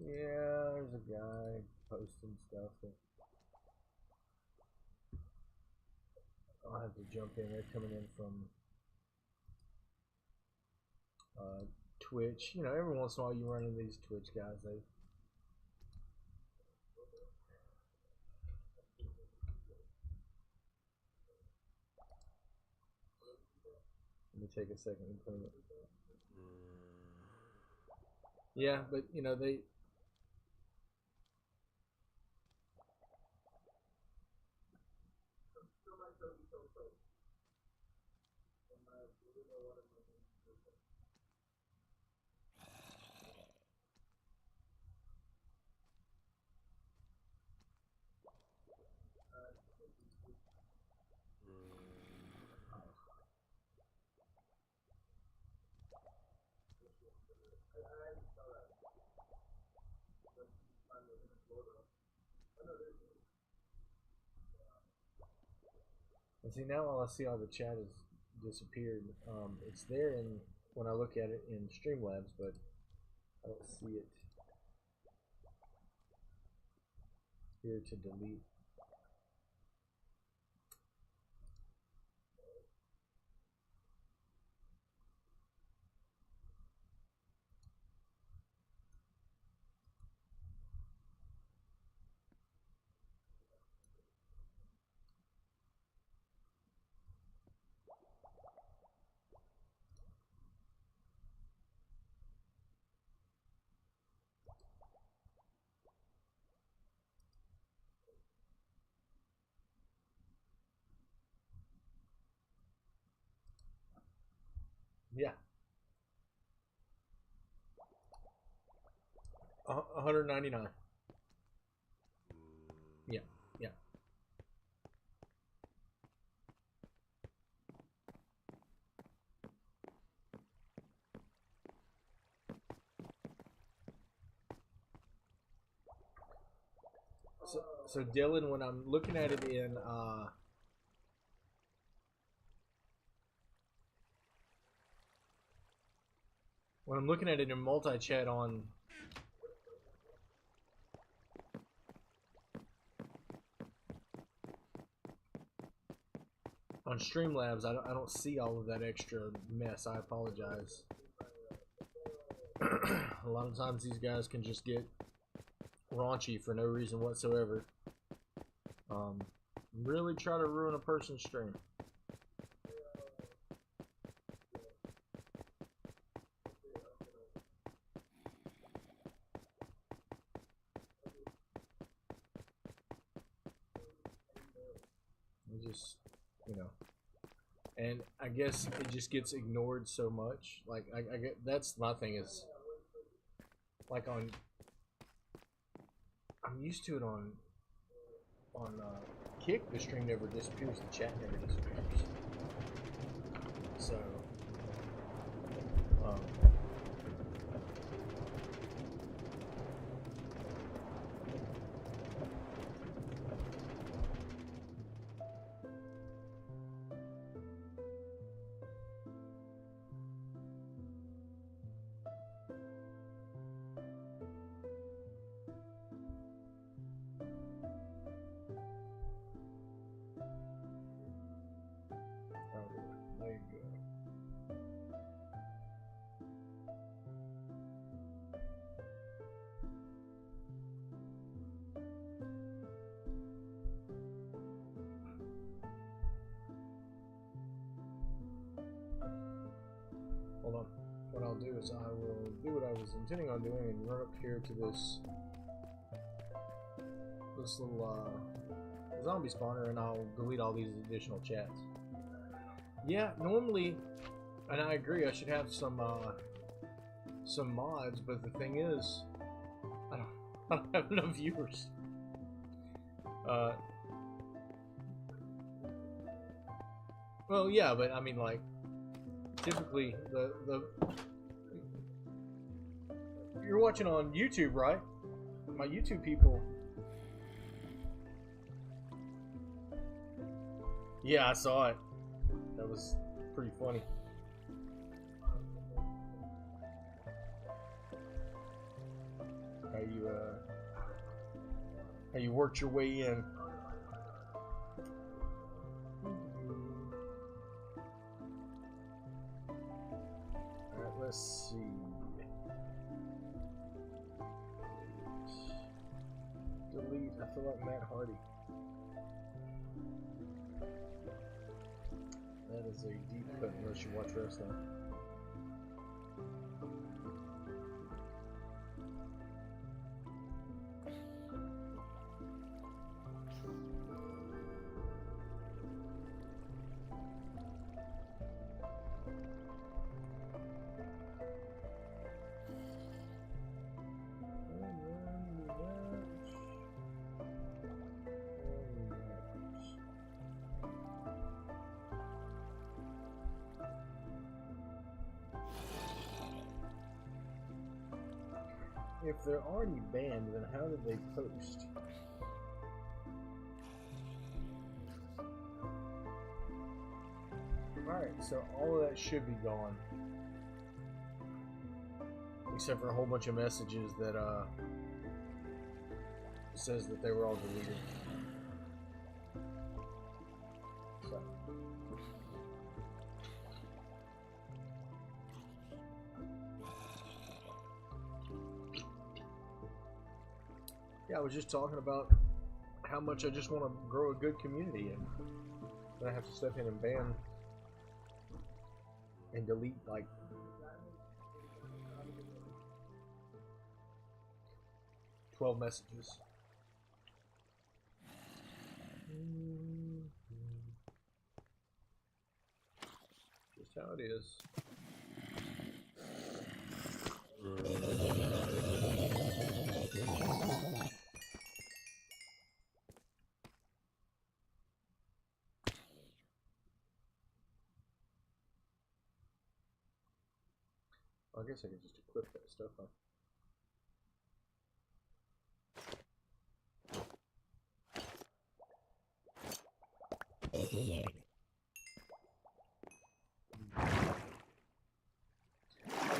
Yeah, there's a guy posting stuff that I'll have to jump in. They're coming in from Twitch. You know, every once in a while you run into these Twitch guys. They let me take a second and clean it. Yeah, but you know they. And see now, all I see all the chat has disappeared. It's there in when I look at it in Streamlabs, but I don't see it here to delete. Yeah, 199. Yeah, yeah. So Dylan, when I'm looking at it in when I'm looking at it in multi-chat on Streamlabs, I don't see all of that extra mess. I apologize. A lot of times these guys can just get raunchy for no reason whatsoever. Really try to ruin a person's stream. Just, you know, and I guess it just gets ignored so much. Like I get that's my thing is like on I'm used to it on Kick. The stream never disappears, the chat never disappears. So um, there you go. Hold on. What I'll do is I will do what I was intending on doing and run up here to this little zombie spawner, and I'll delete all these additional chats. Yeah, normally, and I agree, I should have some mods, but the thing is, I don't have enough viewers. Well, yeah, but I mean, like, typically you're watching on YouTube, right? My YouTube people. Yeah, I saw it. That was pretty funny. How you worked your way in. Alright, let's see. Delete. I feel like Matt Hardy. That is a deep cut unless you watch wrestling. If they're already banned, then how did they post? Alright, so all of that should be gone. Except for a whole bunch of messages that says that they were all deleted. So. Yeah, I was just talking about how much I just want to grow a good community, and then I have to step in and ban and delete like 12 messages. Just how it is. I guess I could just equip that stuff, huh?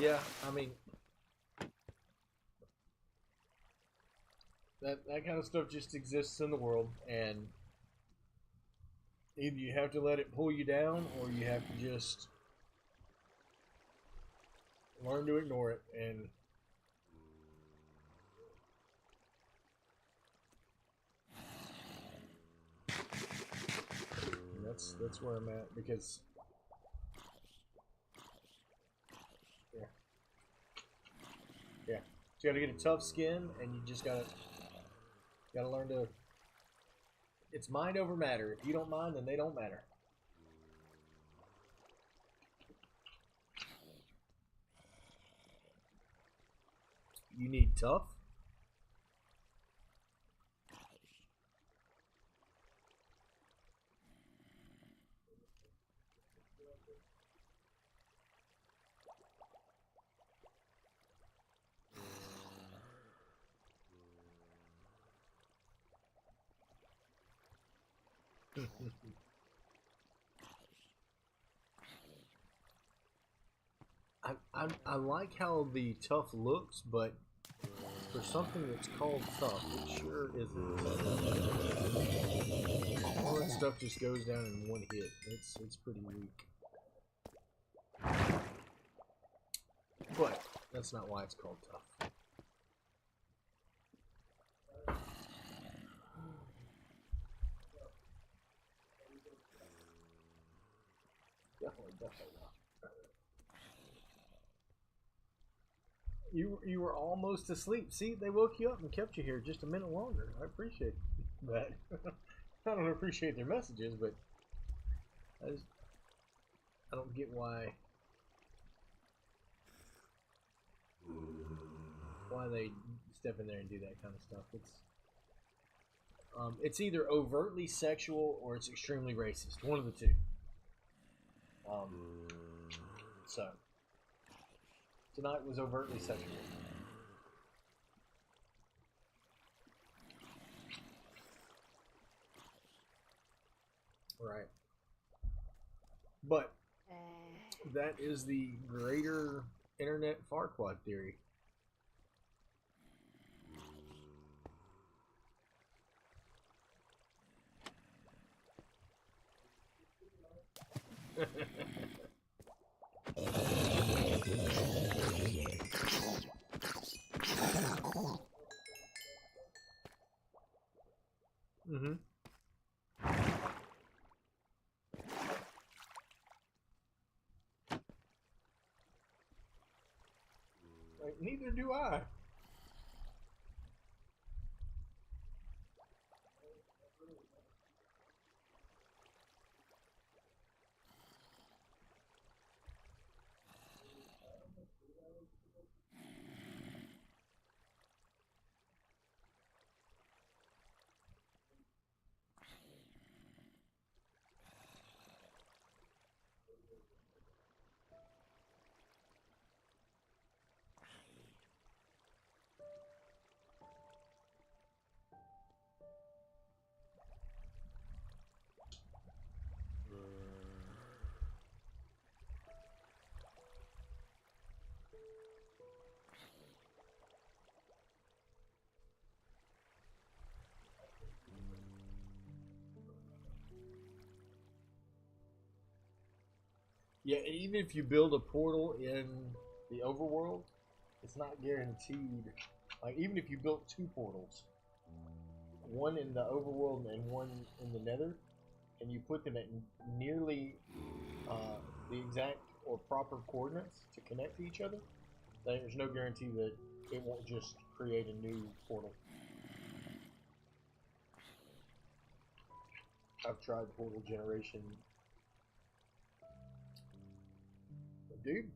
Yeah, I mean, that kind of stuff just exists in the world, and either you have to let it pull you down, or you have to just learn to ignore it. And that's where I'm at, because yeah, so you gotta get a tough skin, and you just gotta learn to. It's mind over matter. If you don't mind, then they don't matter. You need tough. I like how the tough looks, but for something that's called tough, it sure isn't. All that stuff just goes down in one hit. It's pretty weak. But that's not why it's called tough. Definitely not. You were almost asleep. See, they woke you up and kept you here just a minute longer. I appreciate that. I don't appreciate their messages, but I don't get why they step in there and do that kind of stuff. It's either overtly sexual or it's extremely racist. One of the two. So tonight was overtly sexual. Right. But that is the greater internet Farquaad theory. Mm-hmm. Like, neither do I. Yeah, even if you build a portal in the overworld, it's not guaranteed. Like, even if you built two portals, one in the overworld and one in the nether, and you put them at nearly the exact or proper coordinates to connect to each other, there's no guarantee that it won't just create a new portal. I've tried portal generation. But dude,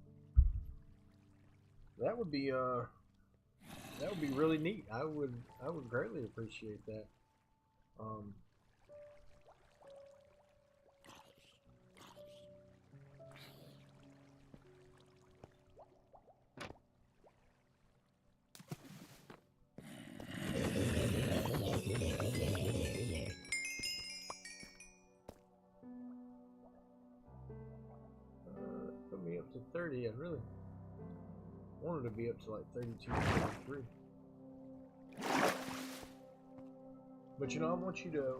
that would be really neat. I would greatly appreciate that. Um, put me up to 30. I really wanted to be up to like 32 or 33. But you know, I want you to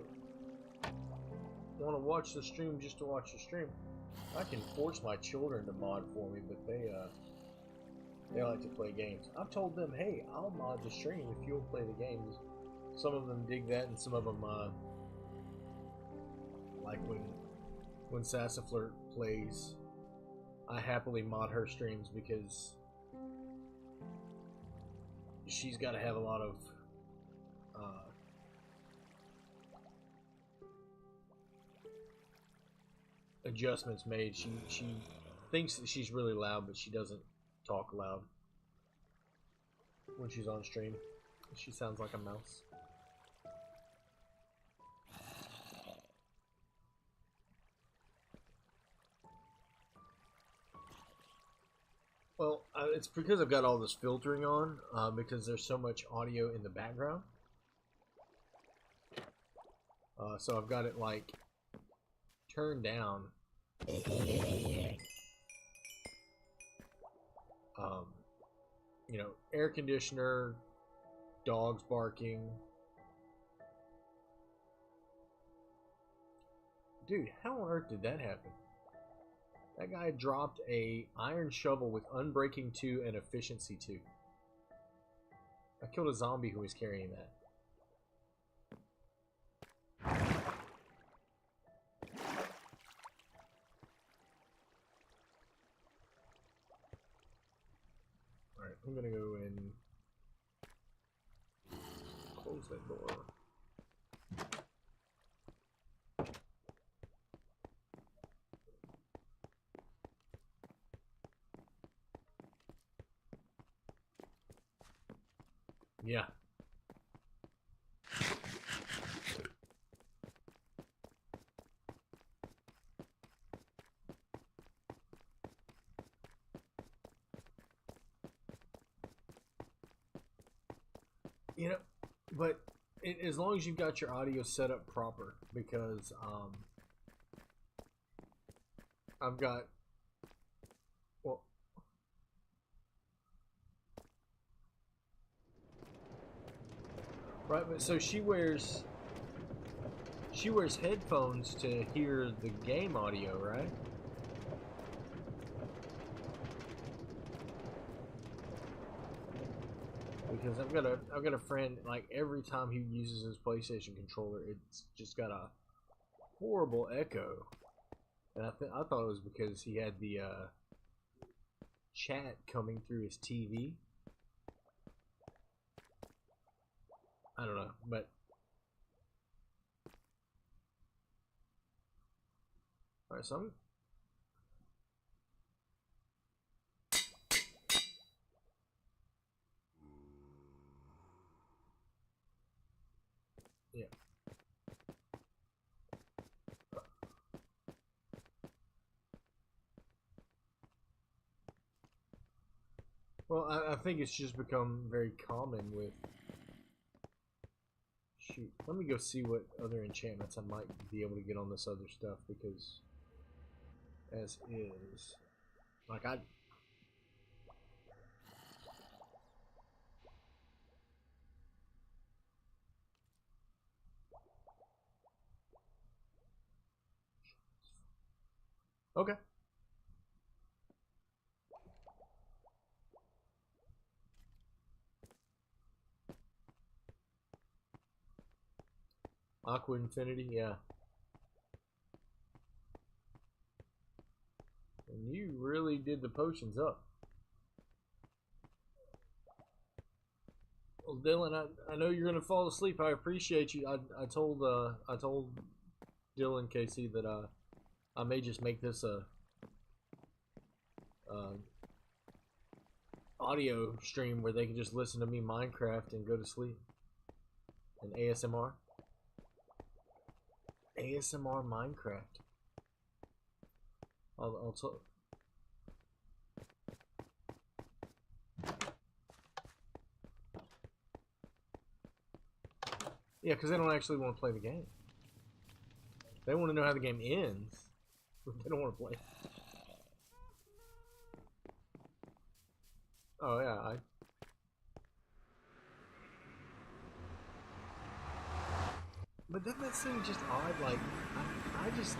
want to watch the stream just to watch the stream. I can force my children to mod for me, but they like to play games. I've told them, hey, I'll mod the stream if you'll play the games. Some of them dig that, and some of them like when Sassaflirt plays, I happily mod her streams because she's got to have a lot of adjustments made. She thinks that she's really loud, but she doesn't talk loud when she's on stream. She sounds like a mouse. Well, it's because I've got all this filtering on, because there's so much audio in the background. So I've got it like turned down. You know, air conditioner, dogs barking. Dude, how on earth did that happen? That guy dropped a iron shovel with unbreaking 2 and efficiency 2. I killed a zombie who was carrying that. I'm gonna go and close that door. Yeah. You know, but as long as you've got your audio set up proper, because I've got, well, right, but so she wears headphones to hear the game audio, right? Because I've got a friend, like every time he uses his PlayStation controller, it's just got a horrible echo, and I thought it was because he had the chat coming through his TV. I don't know, but all right, so yeah. Well, I think it's just become very common with. Shoot, let me go see what other enchantments I might be able to get on this other stuff, because as is, like I. Okay. Aqua Infinity, yeah. And you really did the potions up. Well, Dylan, I know you're gonna fall asleep. I appreciate you. I told Dylan Casey that I may just make this a audio stream where they can just listen to me Minecraft and go to sleep. And ASMR. ASMR Minecraft. I'll yeah, because they don't actually want to play the game. They want to know how the game ends. They don't want to play. Oh yeah, But doesn't that seem just odd? Like, I just.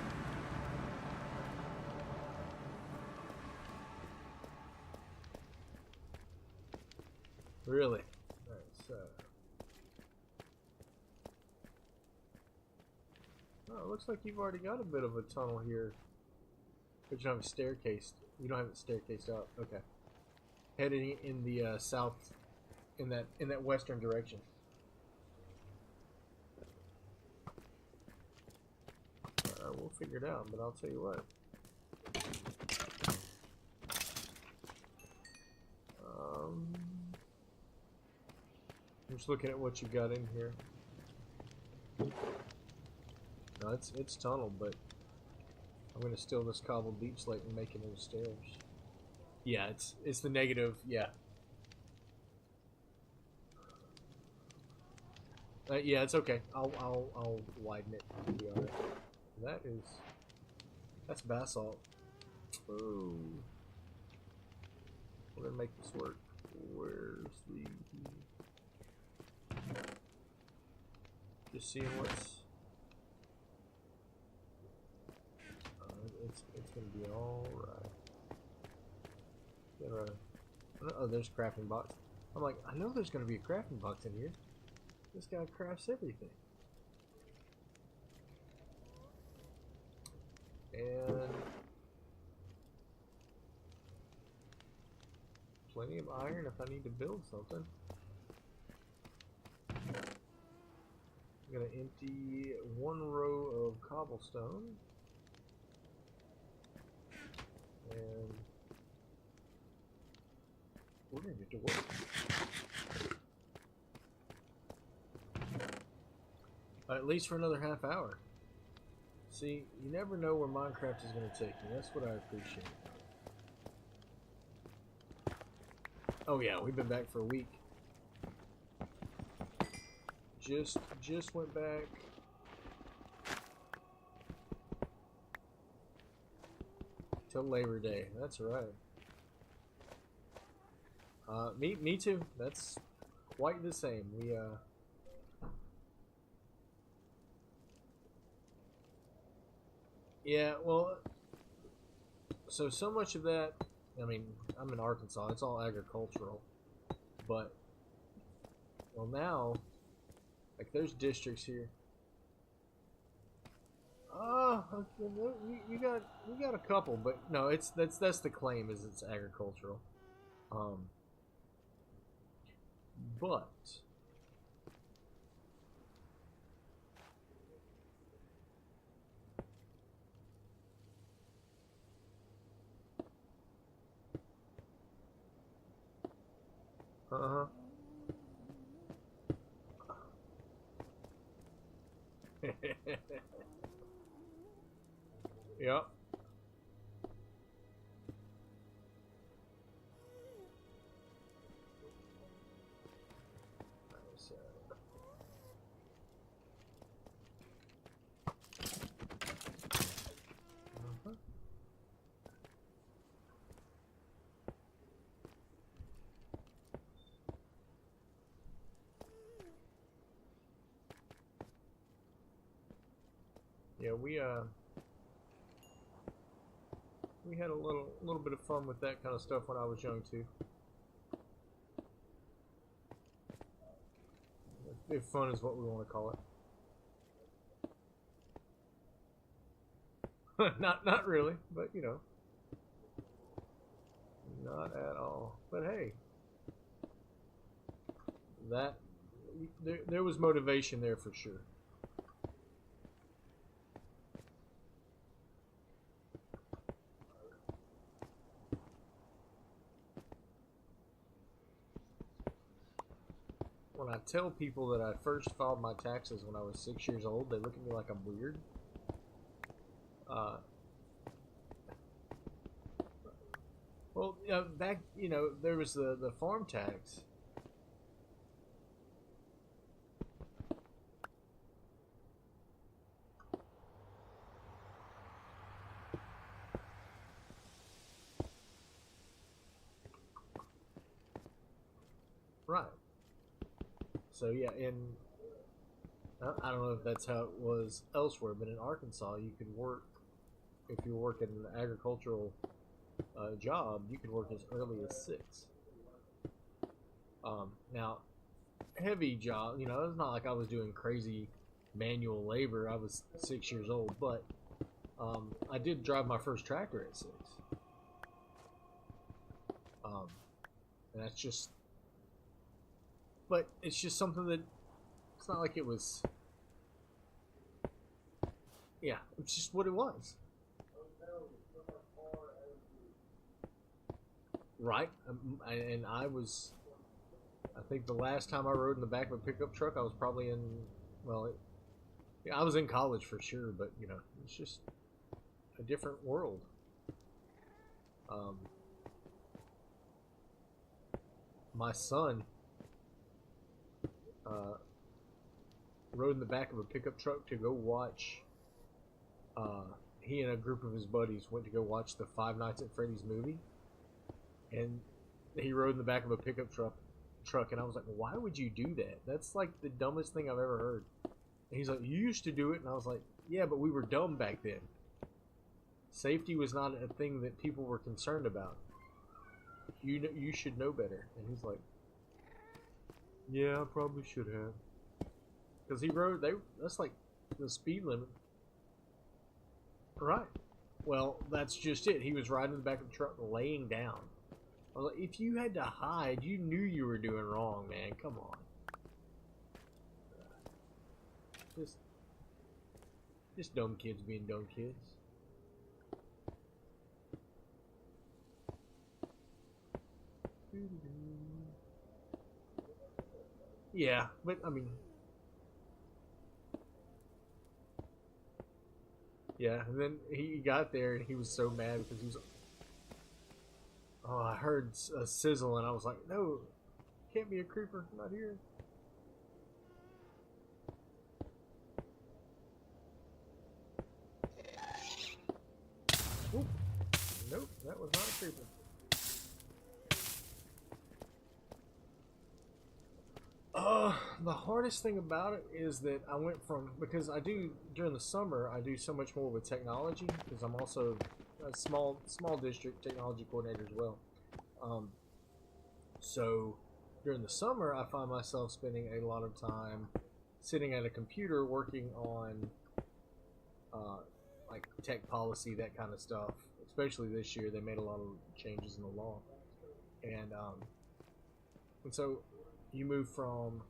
Really? Alright, so. Oh, it looks like you've already got a bit of a tunnel here. But you don't have a staircase. You don't have it staircased up. Okay. Heading in the south, in that western direction. We'll figure it out, but I'll tell you what. I'm just looking at what you got in here. No, it's tunnel, but I'm gonna steal this cobbled beach slate and make it into stairs. Yeah, it's the negative. Yeah. Yeah, it's okay. I'll widen it. It'll be alright. That's basalt. Oh, we're gonna make this work. Where's the? Just seeing what's. It's gonna be all right. Oh, there's a crafting box. I'm like, I know there's gonna be a crafting box in here. This guy crafts everything. And plenty of iron if I need to build something. I'm gonna empty one row of cobblestone. And we're gonna get to work. At least for another half hour. See, you never know where Minecraft is going to take you. That's what I appreciate. Oh yeah, we've been back for a week. Just went back. Till Labor Day. That's right. Me too. That's quite the same. We yeah, well, so much of that, I mean, I'm in Arkansas, it's all agricultural, but, well now, like there's districts here. You got a couple, but no, that's the claim is it's agricultural. But uh-huh. Yep. Yeah, we had a little bit of fun with that kind of stuff when I was young too. If fun is what we want to call it. Not really, but you know, not at all. But hey, there was motivation there for sure. When I tell people that I first filed my taxes when I was 6 years old, they look at me like I'm weird. Well, back, there was the farm tax. Right. So yeah, I don't know if that's how it was elsewhere, but in Arkansas, you could work if you work in an agricultural job. You could work as early as 6. Now, heavy job. It's not like I was doing crazy manual labor. I was 6 years old, but I did drive my first tractor at 6. And that's just. But it's just something that it's not like it was. Yeah, it's just what it was. Right, and I think the last time I rode in the back of a pickup truck, I was probably in. Well, I was in college for sure, but it's just a different world. My son. Rode in the back of a pickup truck to go watch. He and a group of his buddies went to go watch the Five Nights at Freddy's movie, and he rode in the back of a pickup truck, and I was like, "Why would you do that? That's like the dumbest thing I've ever heard." And he's like, "You used to do it," and I was like, "Yeah, but we were dumb back then. Safety was not a thing that people were concerned about. You should know better." And he's like, "Yeah, I probably should have." Because he rode, that's like the speed limit. Right. Well, that's just it. He was riding in the back of the truck laying down. Well, if you had to hide, you knew you were doing wrong, man. Come on. Just, just dumb kids being dumb kids. Yeah, but I mean, yeah. And then he got there and he was so mad because he was. Oh, I heard a sizzle and I was like, no, can't be a creeper, not here. Oop. Nope, that was not a creeper. The hardest thing about it is that I went from, because I do, during the summer, I do so much more with technology, because I'm also a small district technology coordinator as well. So during the summer, I find myself spending a lot of time sitting at a computer working on like tech policy, that kind of stuff. Especially this year, they made a lot of changes in the law, and so you move from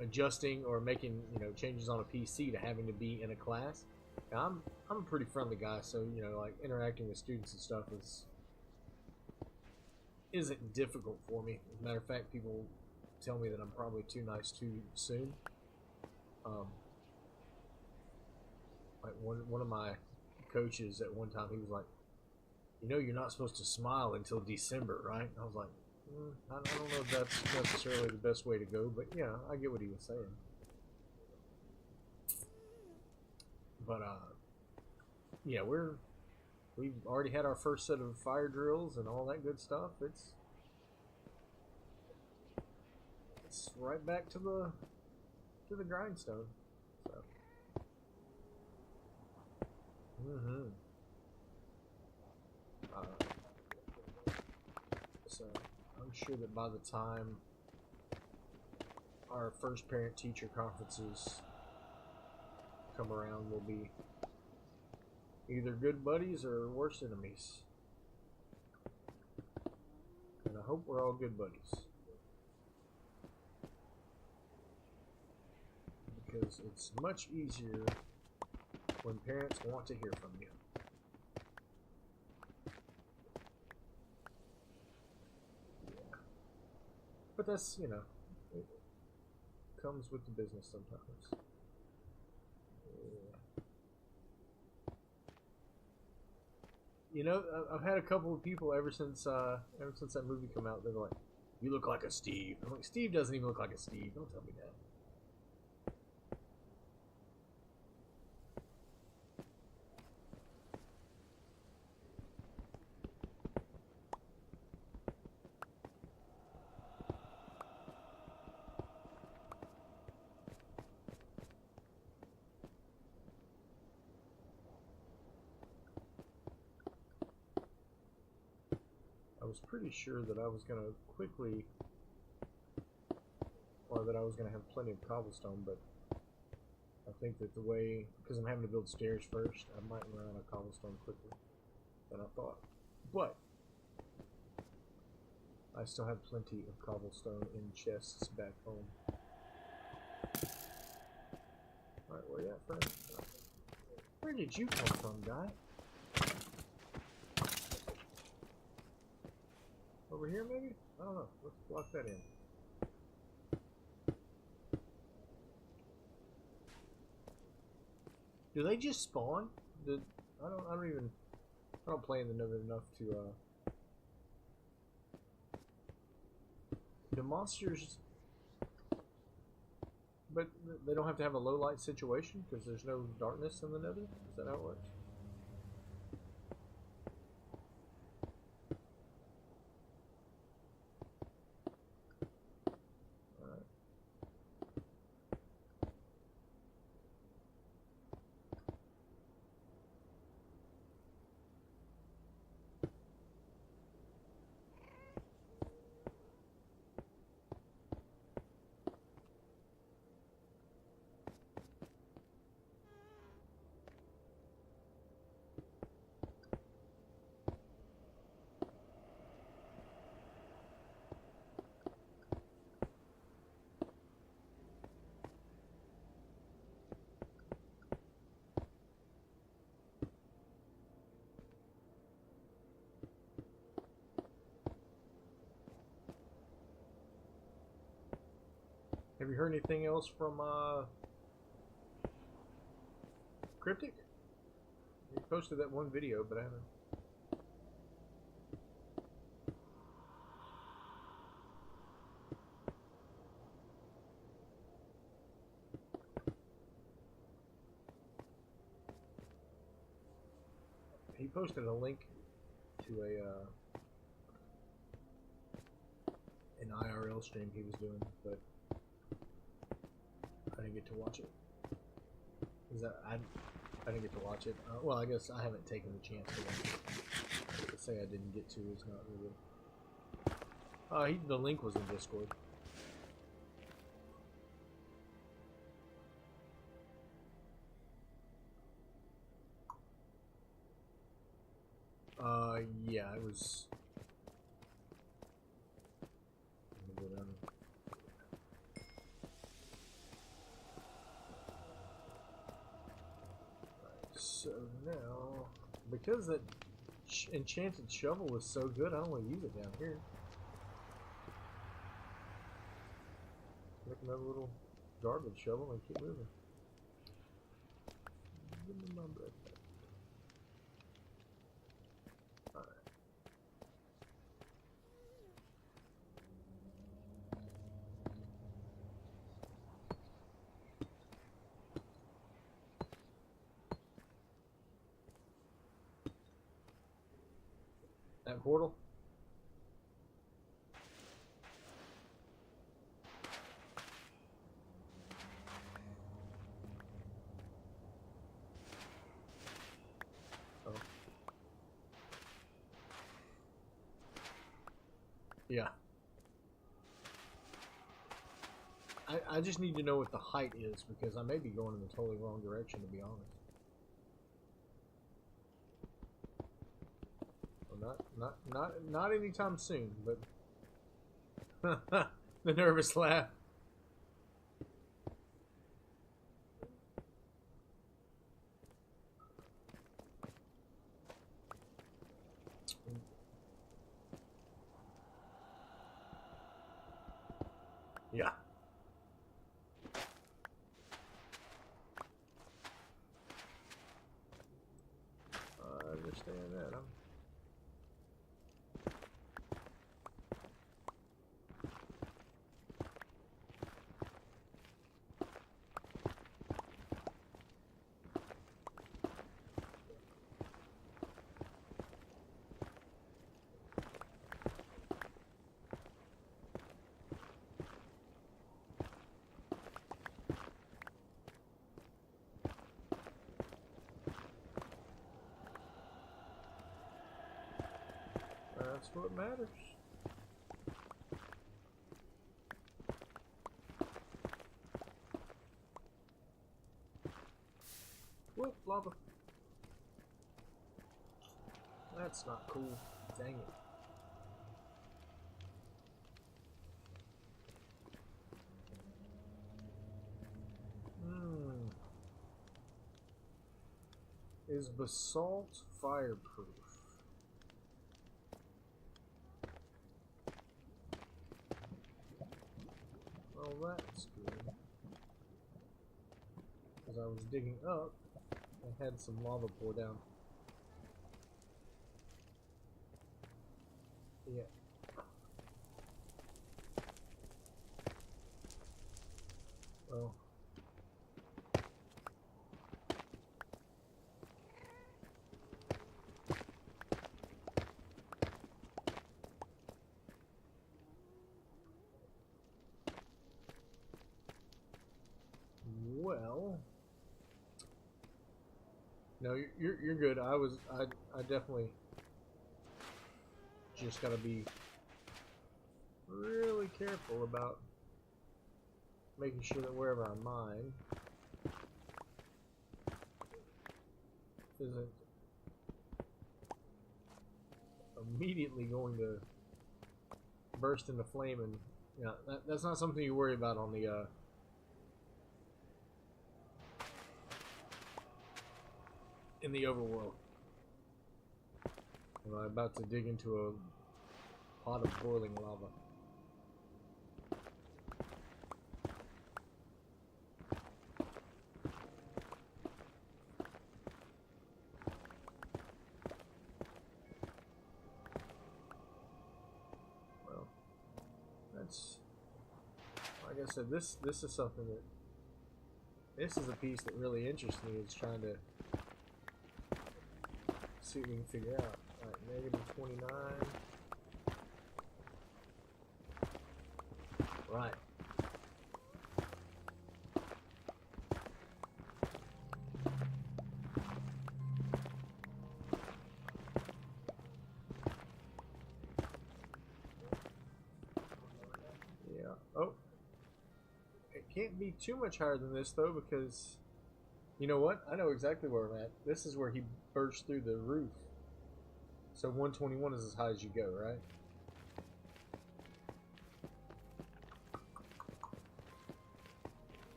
adjusting or making changes on a PC to having to be in a class. Now, I'm a pretty friendly guy, so like interacting with students and stuff isn't difficult for me. As a matter of fact, people tell me that I'm probably too nice too soon. Like one of my coaches at one time, he was like, you're not supposed to smile until December, right? And I was like, I don't know if that's necessarily the best way to go, but yeah, I get what he was saying. But yeah, we've already had our first set of fire drills and all that good stuff. It's right back to the grindstone. So. So I'm sure that by the time our first parent-teacher conferences come around, we'll be either good buddies or worse enemies. And I hope we're all good buddies. Because it's much easier when parents want to hear from you. Yeah. But that's, it comes with the business sometimes. Yeah. I've had a couple of people ever since that movie came out. They're like, "You look like a Steve." I'm like, "Steve doesn't even look like a Steve. Don't tell me that." I was pretty sure that I was going to quickly, or that I was going to have plenty of cobblestone, but I think that because I'm having to build stairs first, I might run out of cobblestone quicker than I thought. But I still have plenty of cobblestone in chests back home. Alright, where you at, friend? Where did you come from, guy? Over here, maybe? I don't know. Let's block that in. Do they just spawn? I don't play in the Nether enough to do monsters, but they don't have to have a low light situation because there's no darkness in the Nether? Is that how it works? Have you heard anything else from Cryptic? He posted that one video, but I haven't. He posted a link to an IRL stream he was doing, but I didn't get to watch it. I didn't get to watch it. Well, I guess I haven't taken the chance to watch it. To say I didn't get to is not really. The link was in Discord. Yeah, it was. Let me go down. So now, because that enchanted shovel was so good, I don't want to use it down here. Make another little garbage shovel and keep moving. Give me my bread back. Alright. That portal? Oh. Yeah. I just need to know what the height is because I may be going in the totally wrong direction, to be honest. Well, not anytime soon, but the nervous laugh. Yeah. I understand that. That's what matters. Whoop, lava. That's not cool. Dang it. Is basalt fireproof? Well, that's good. Because I was digging up and had some lava pour down. Yeah. Well. Well. No, you're good. I definitely just gotta be really careful about making sure that wherever I mine isn't immediately going to burst into flame, and yeah, that's not something you worry about on the in the overworld. I'm about to dig into a pot of boiling lava. like I said, this is something that this is a piece that really interests me. Is trying to see what we can figure out. All right, negative 29. Right. Yeah. Oh. It can't be too much higher than this, though, because... You know what? I know exactly where I'm at. This is where he burst through the roof. So 121 is as high as you go, right?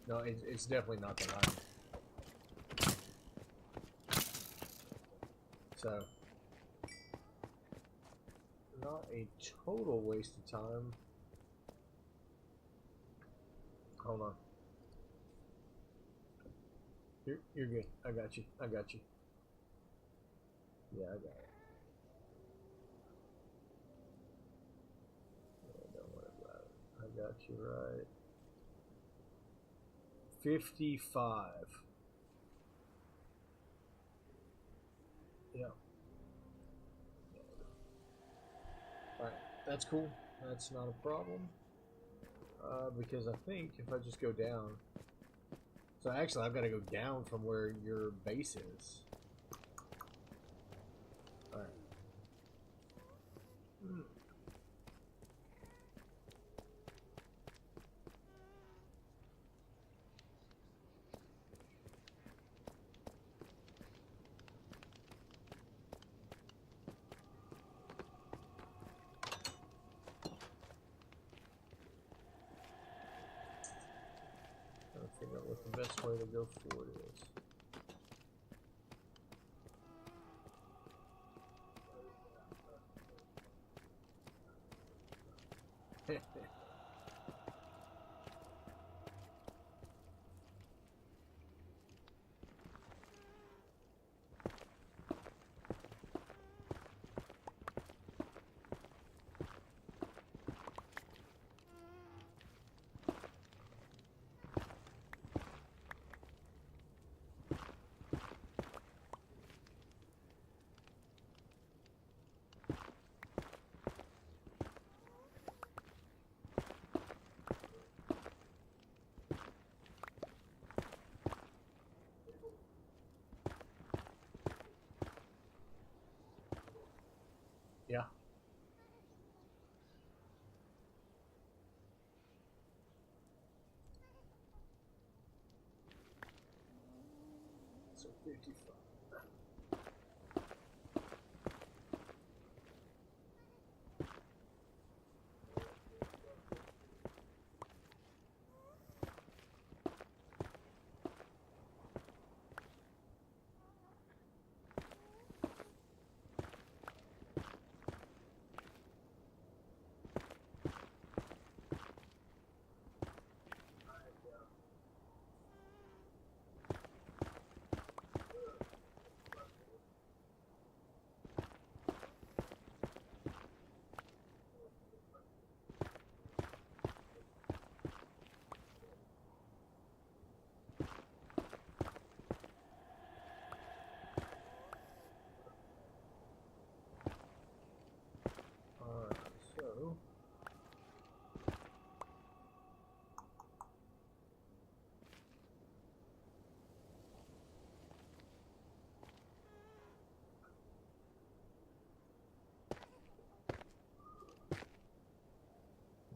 No, it's definitely not that high. So, not a total waste of time. Hold on. You're good. I got you. I got you. Yeah, I got it. Yeah, don't worry about it. I got you right. 55. Yeah. Alright, that's cool. That's not a problem. Because I think if I just go down... So actually, I've got to go down from where your base is. Alright. Trying to figure out what the best way to go forward is. Yeah. So 55.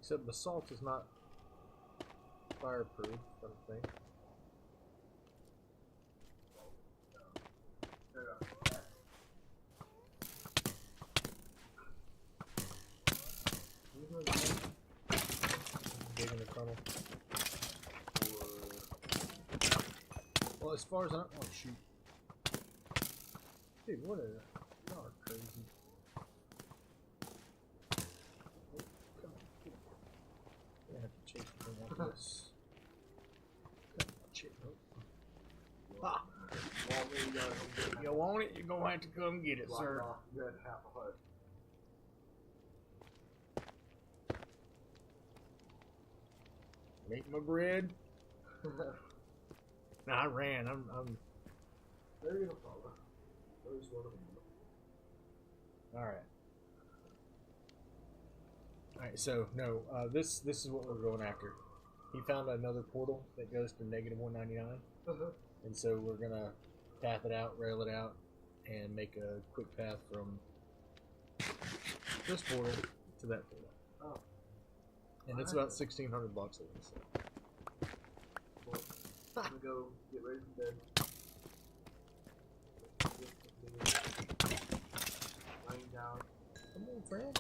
So except basalt is not fireproof, I don't think. Digging the tunnel. Well, as far as I... Oh, shoot. Dude, what is that? Y'all are crazy. Oh, come on. Get it. I have to chase the thing like this. Come on, chase. Oh. Ah! You want it? You're going to have to come get it, sir. Ate my bread. No, I ran. I'm. They're gonna follow. Those one of them. All right. All right. So no, this is what we're going after. He found another portal that goes to -199, and so we're gonna path it out, rail it out, and make a quick path from this portal to that portal. Oh. And it's about 1,600 blocks away. So. Well, I'm gonna go get ready for bed. Laying down. Come on, friend.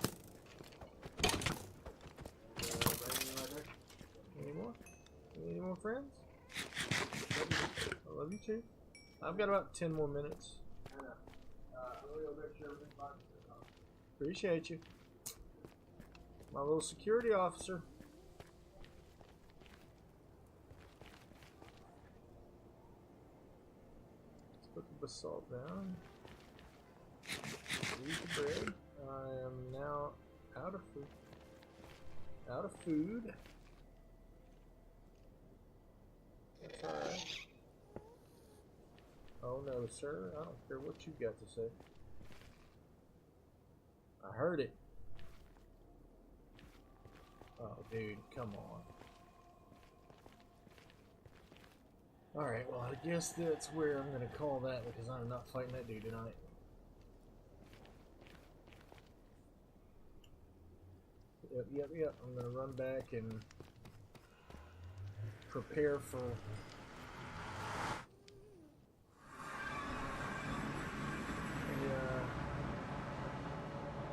Laying right there. Any more? Any more friends? I love you too. I've got about 10 more minutes. I'm gonna go make sure everything's fine. Appreciate you. My little security officer. Let's put the basalt down. Eat the bread. I am now out of food. Out of food. That's alright. Oh no, sir. I don't care what you got to say. I heard it. Oh, dude, come on. Alright, well, I guess that's where I'm going to call that because I'm not fighting that dude tonight. Yep. I'm going to run back and prepare for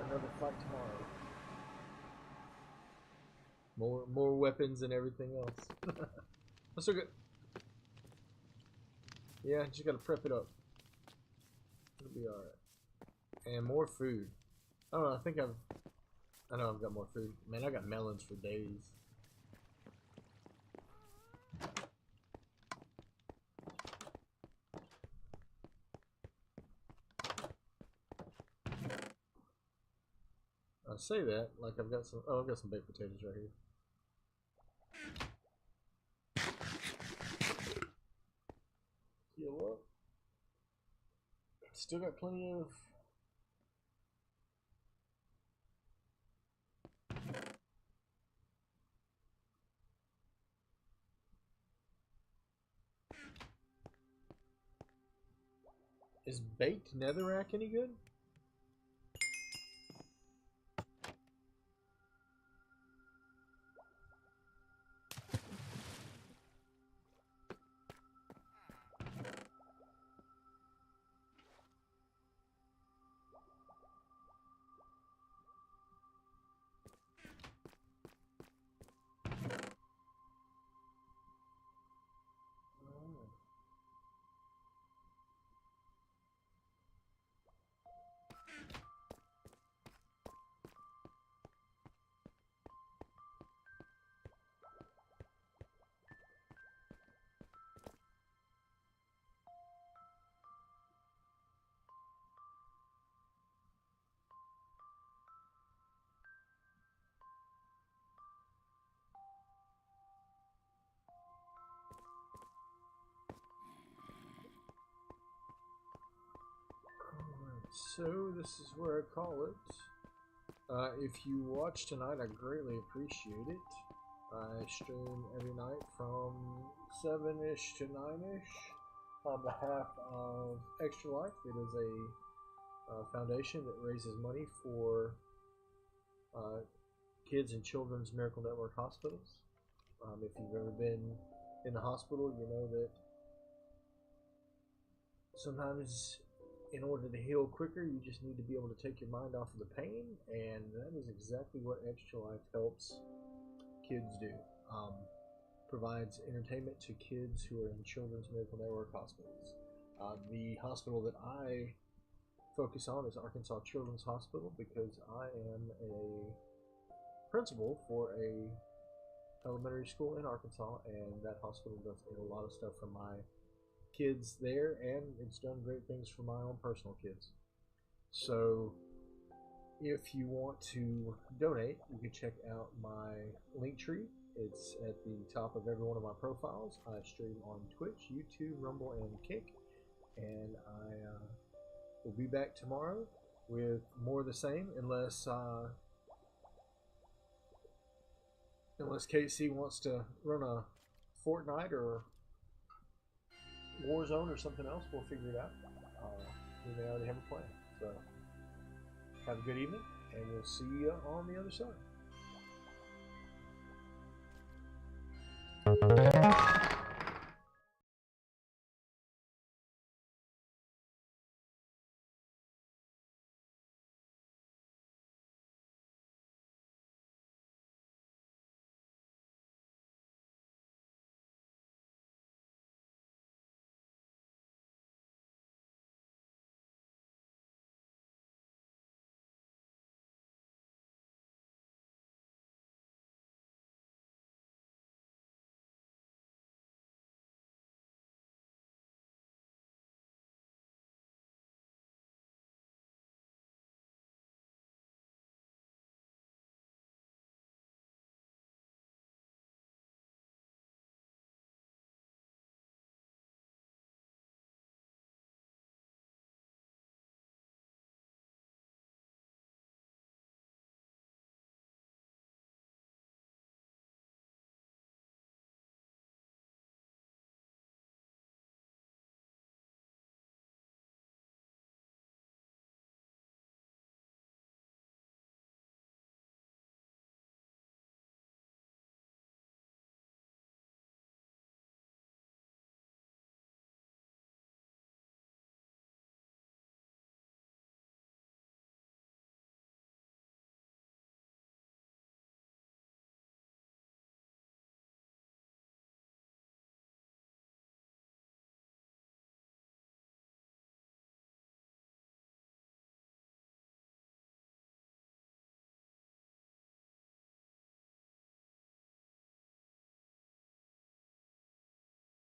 another fight tomorrow. More weapons and everything else. That's so good. Yeah, just gotta prep it up. It'll be alright. And more food. I don't know, I know I've got more food. Man, I got melons for days. I say that like I've got some. Oh, I've got some baked potatoes right here. Heal up. Still got plenty of. Is baked netherrack any good? So this is where I call it. If you watch tonight, I greatly appreciate it. I stream every night from 7-ish to 9-ish on behalf of Extra Life. It is a foundation that raises money for kids and children's Miracle Network hospitals. If you've ever been in the hospital, you know that sometimes in order to heal quicker, you just need to be able to take your mind off of the pain, and that is exactly what Extra Life helps kids do. Provides entertainment to kids who are in Children's Miracle Network hospitals. The hospital that I focus on is Arkansas Children's Hospital because I am a principal for a elementary school in Arkansas, and that hospital does a lot of stuff for my kids there, and it's done great things for my own personal kids. So if you want to donate, you can check out my link tree It's at the top of every one of my profiles. I stream on Twitch, YouTube, Rumble, and Kick. And I will be back tomorrow with more of the same, unless KC wants to run a Fortnite or Warzone or something else. We'll figure it out. We may already have a plan. So have a good evening, and we'll see you on the other side.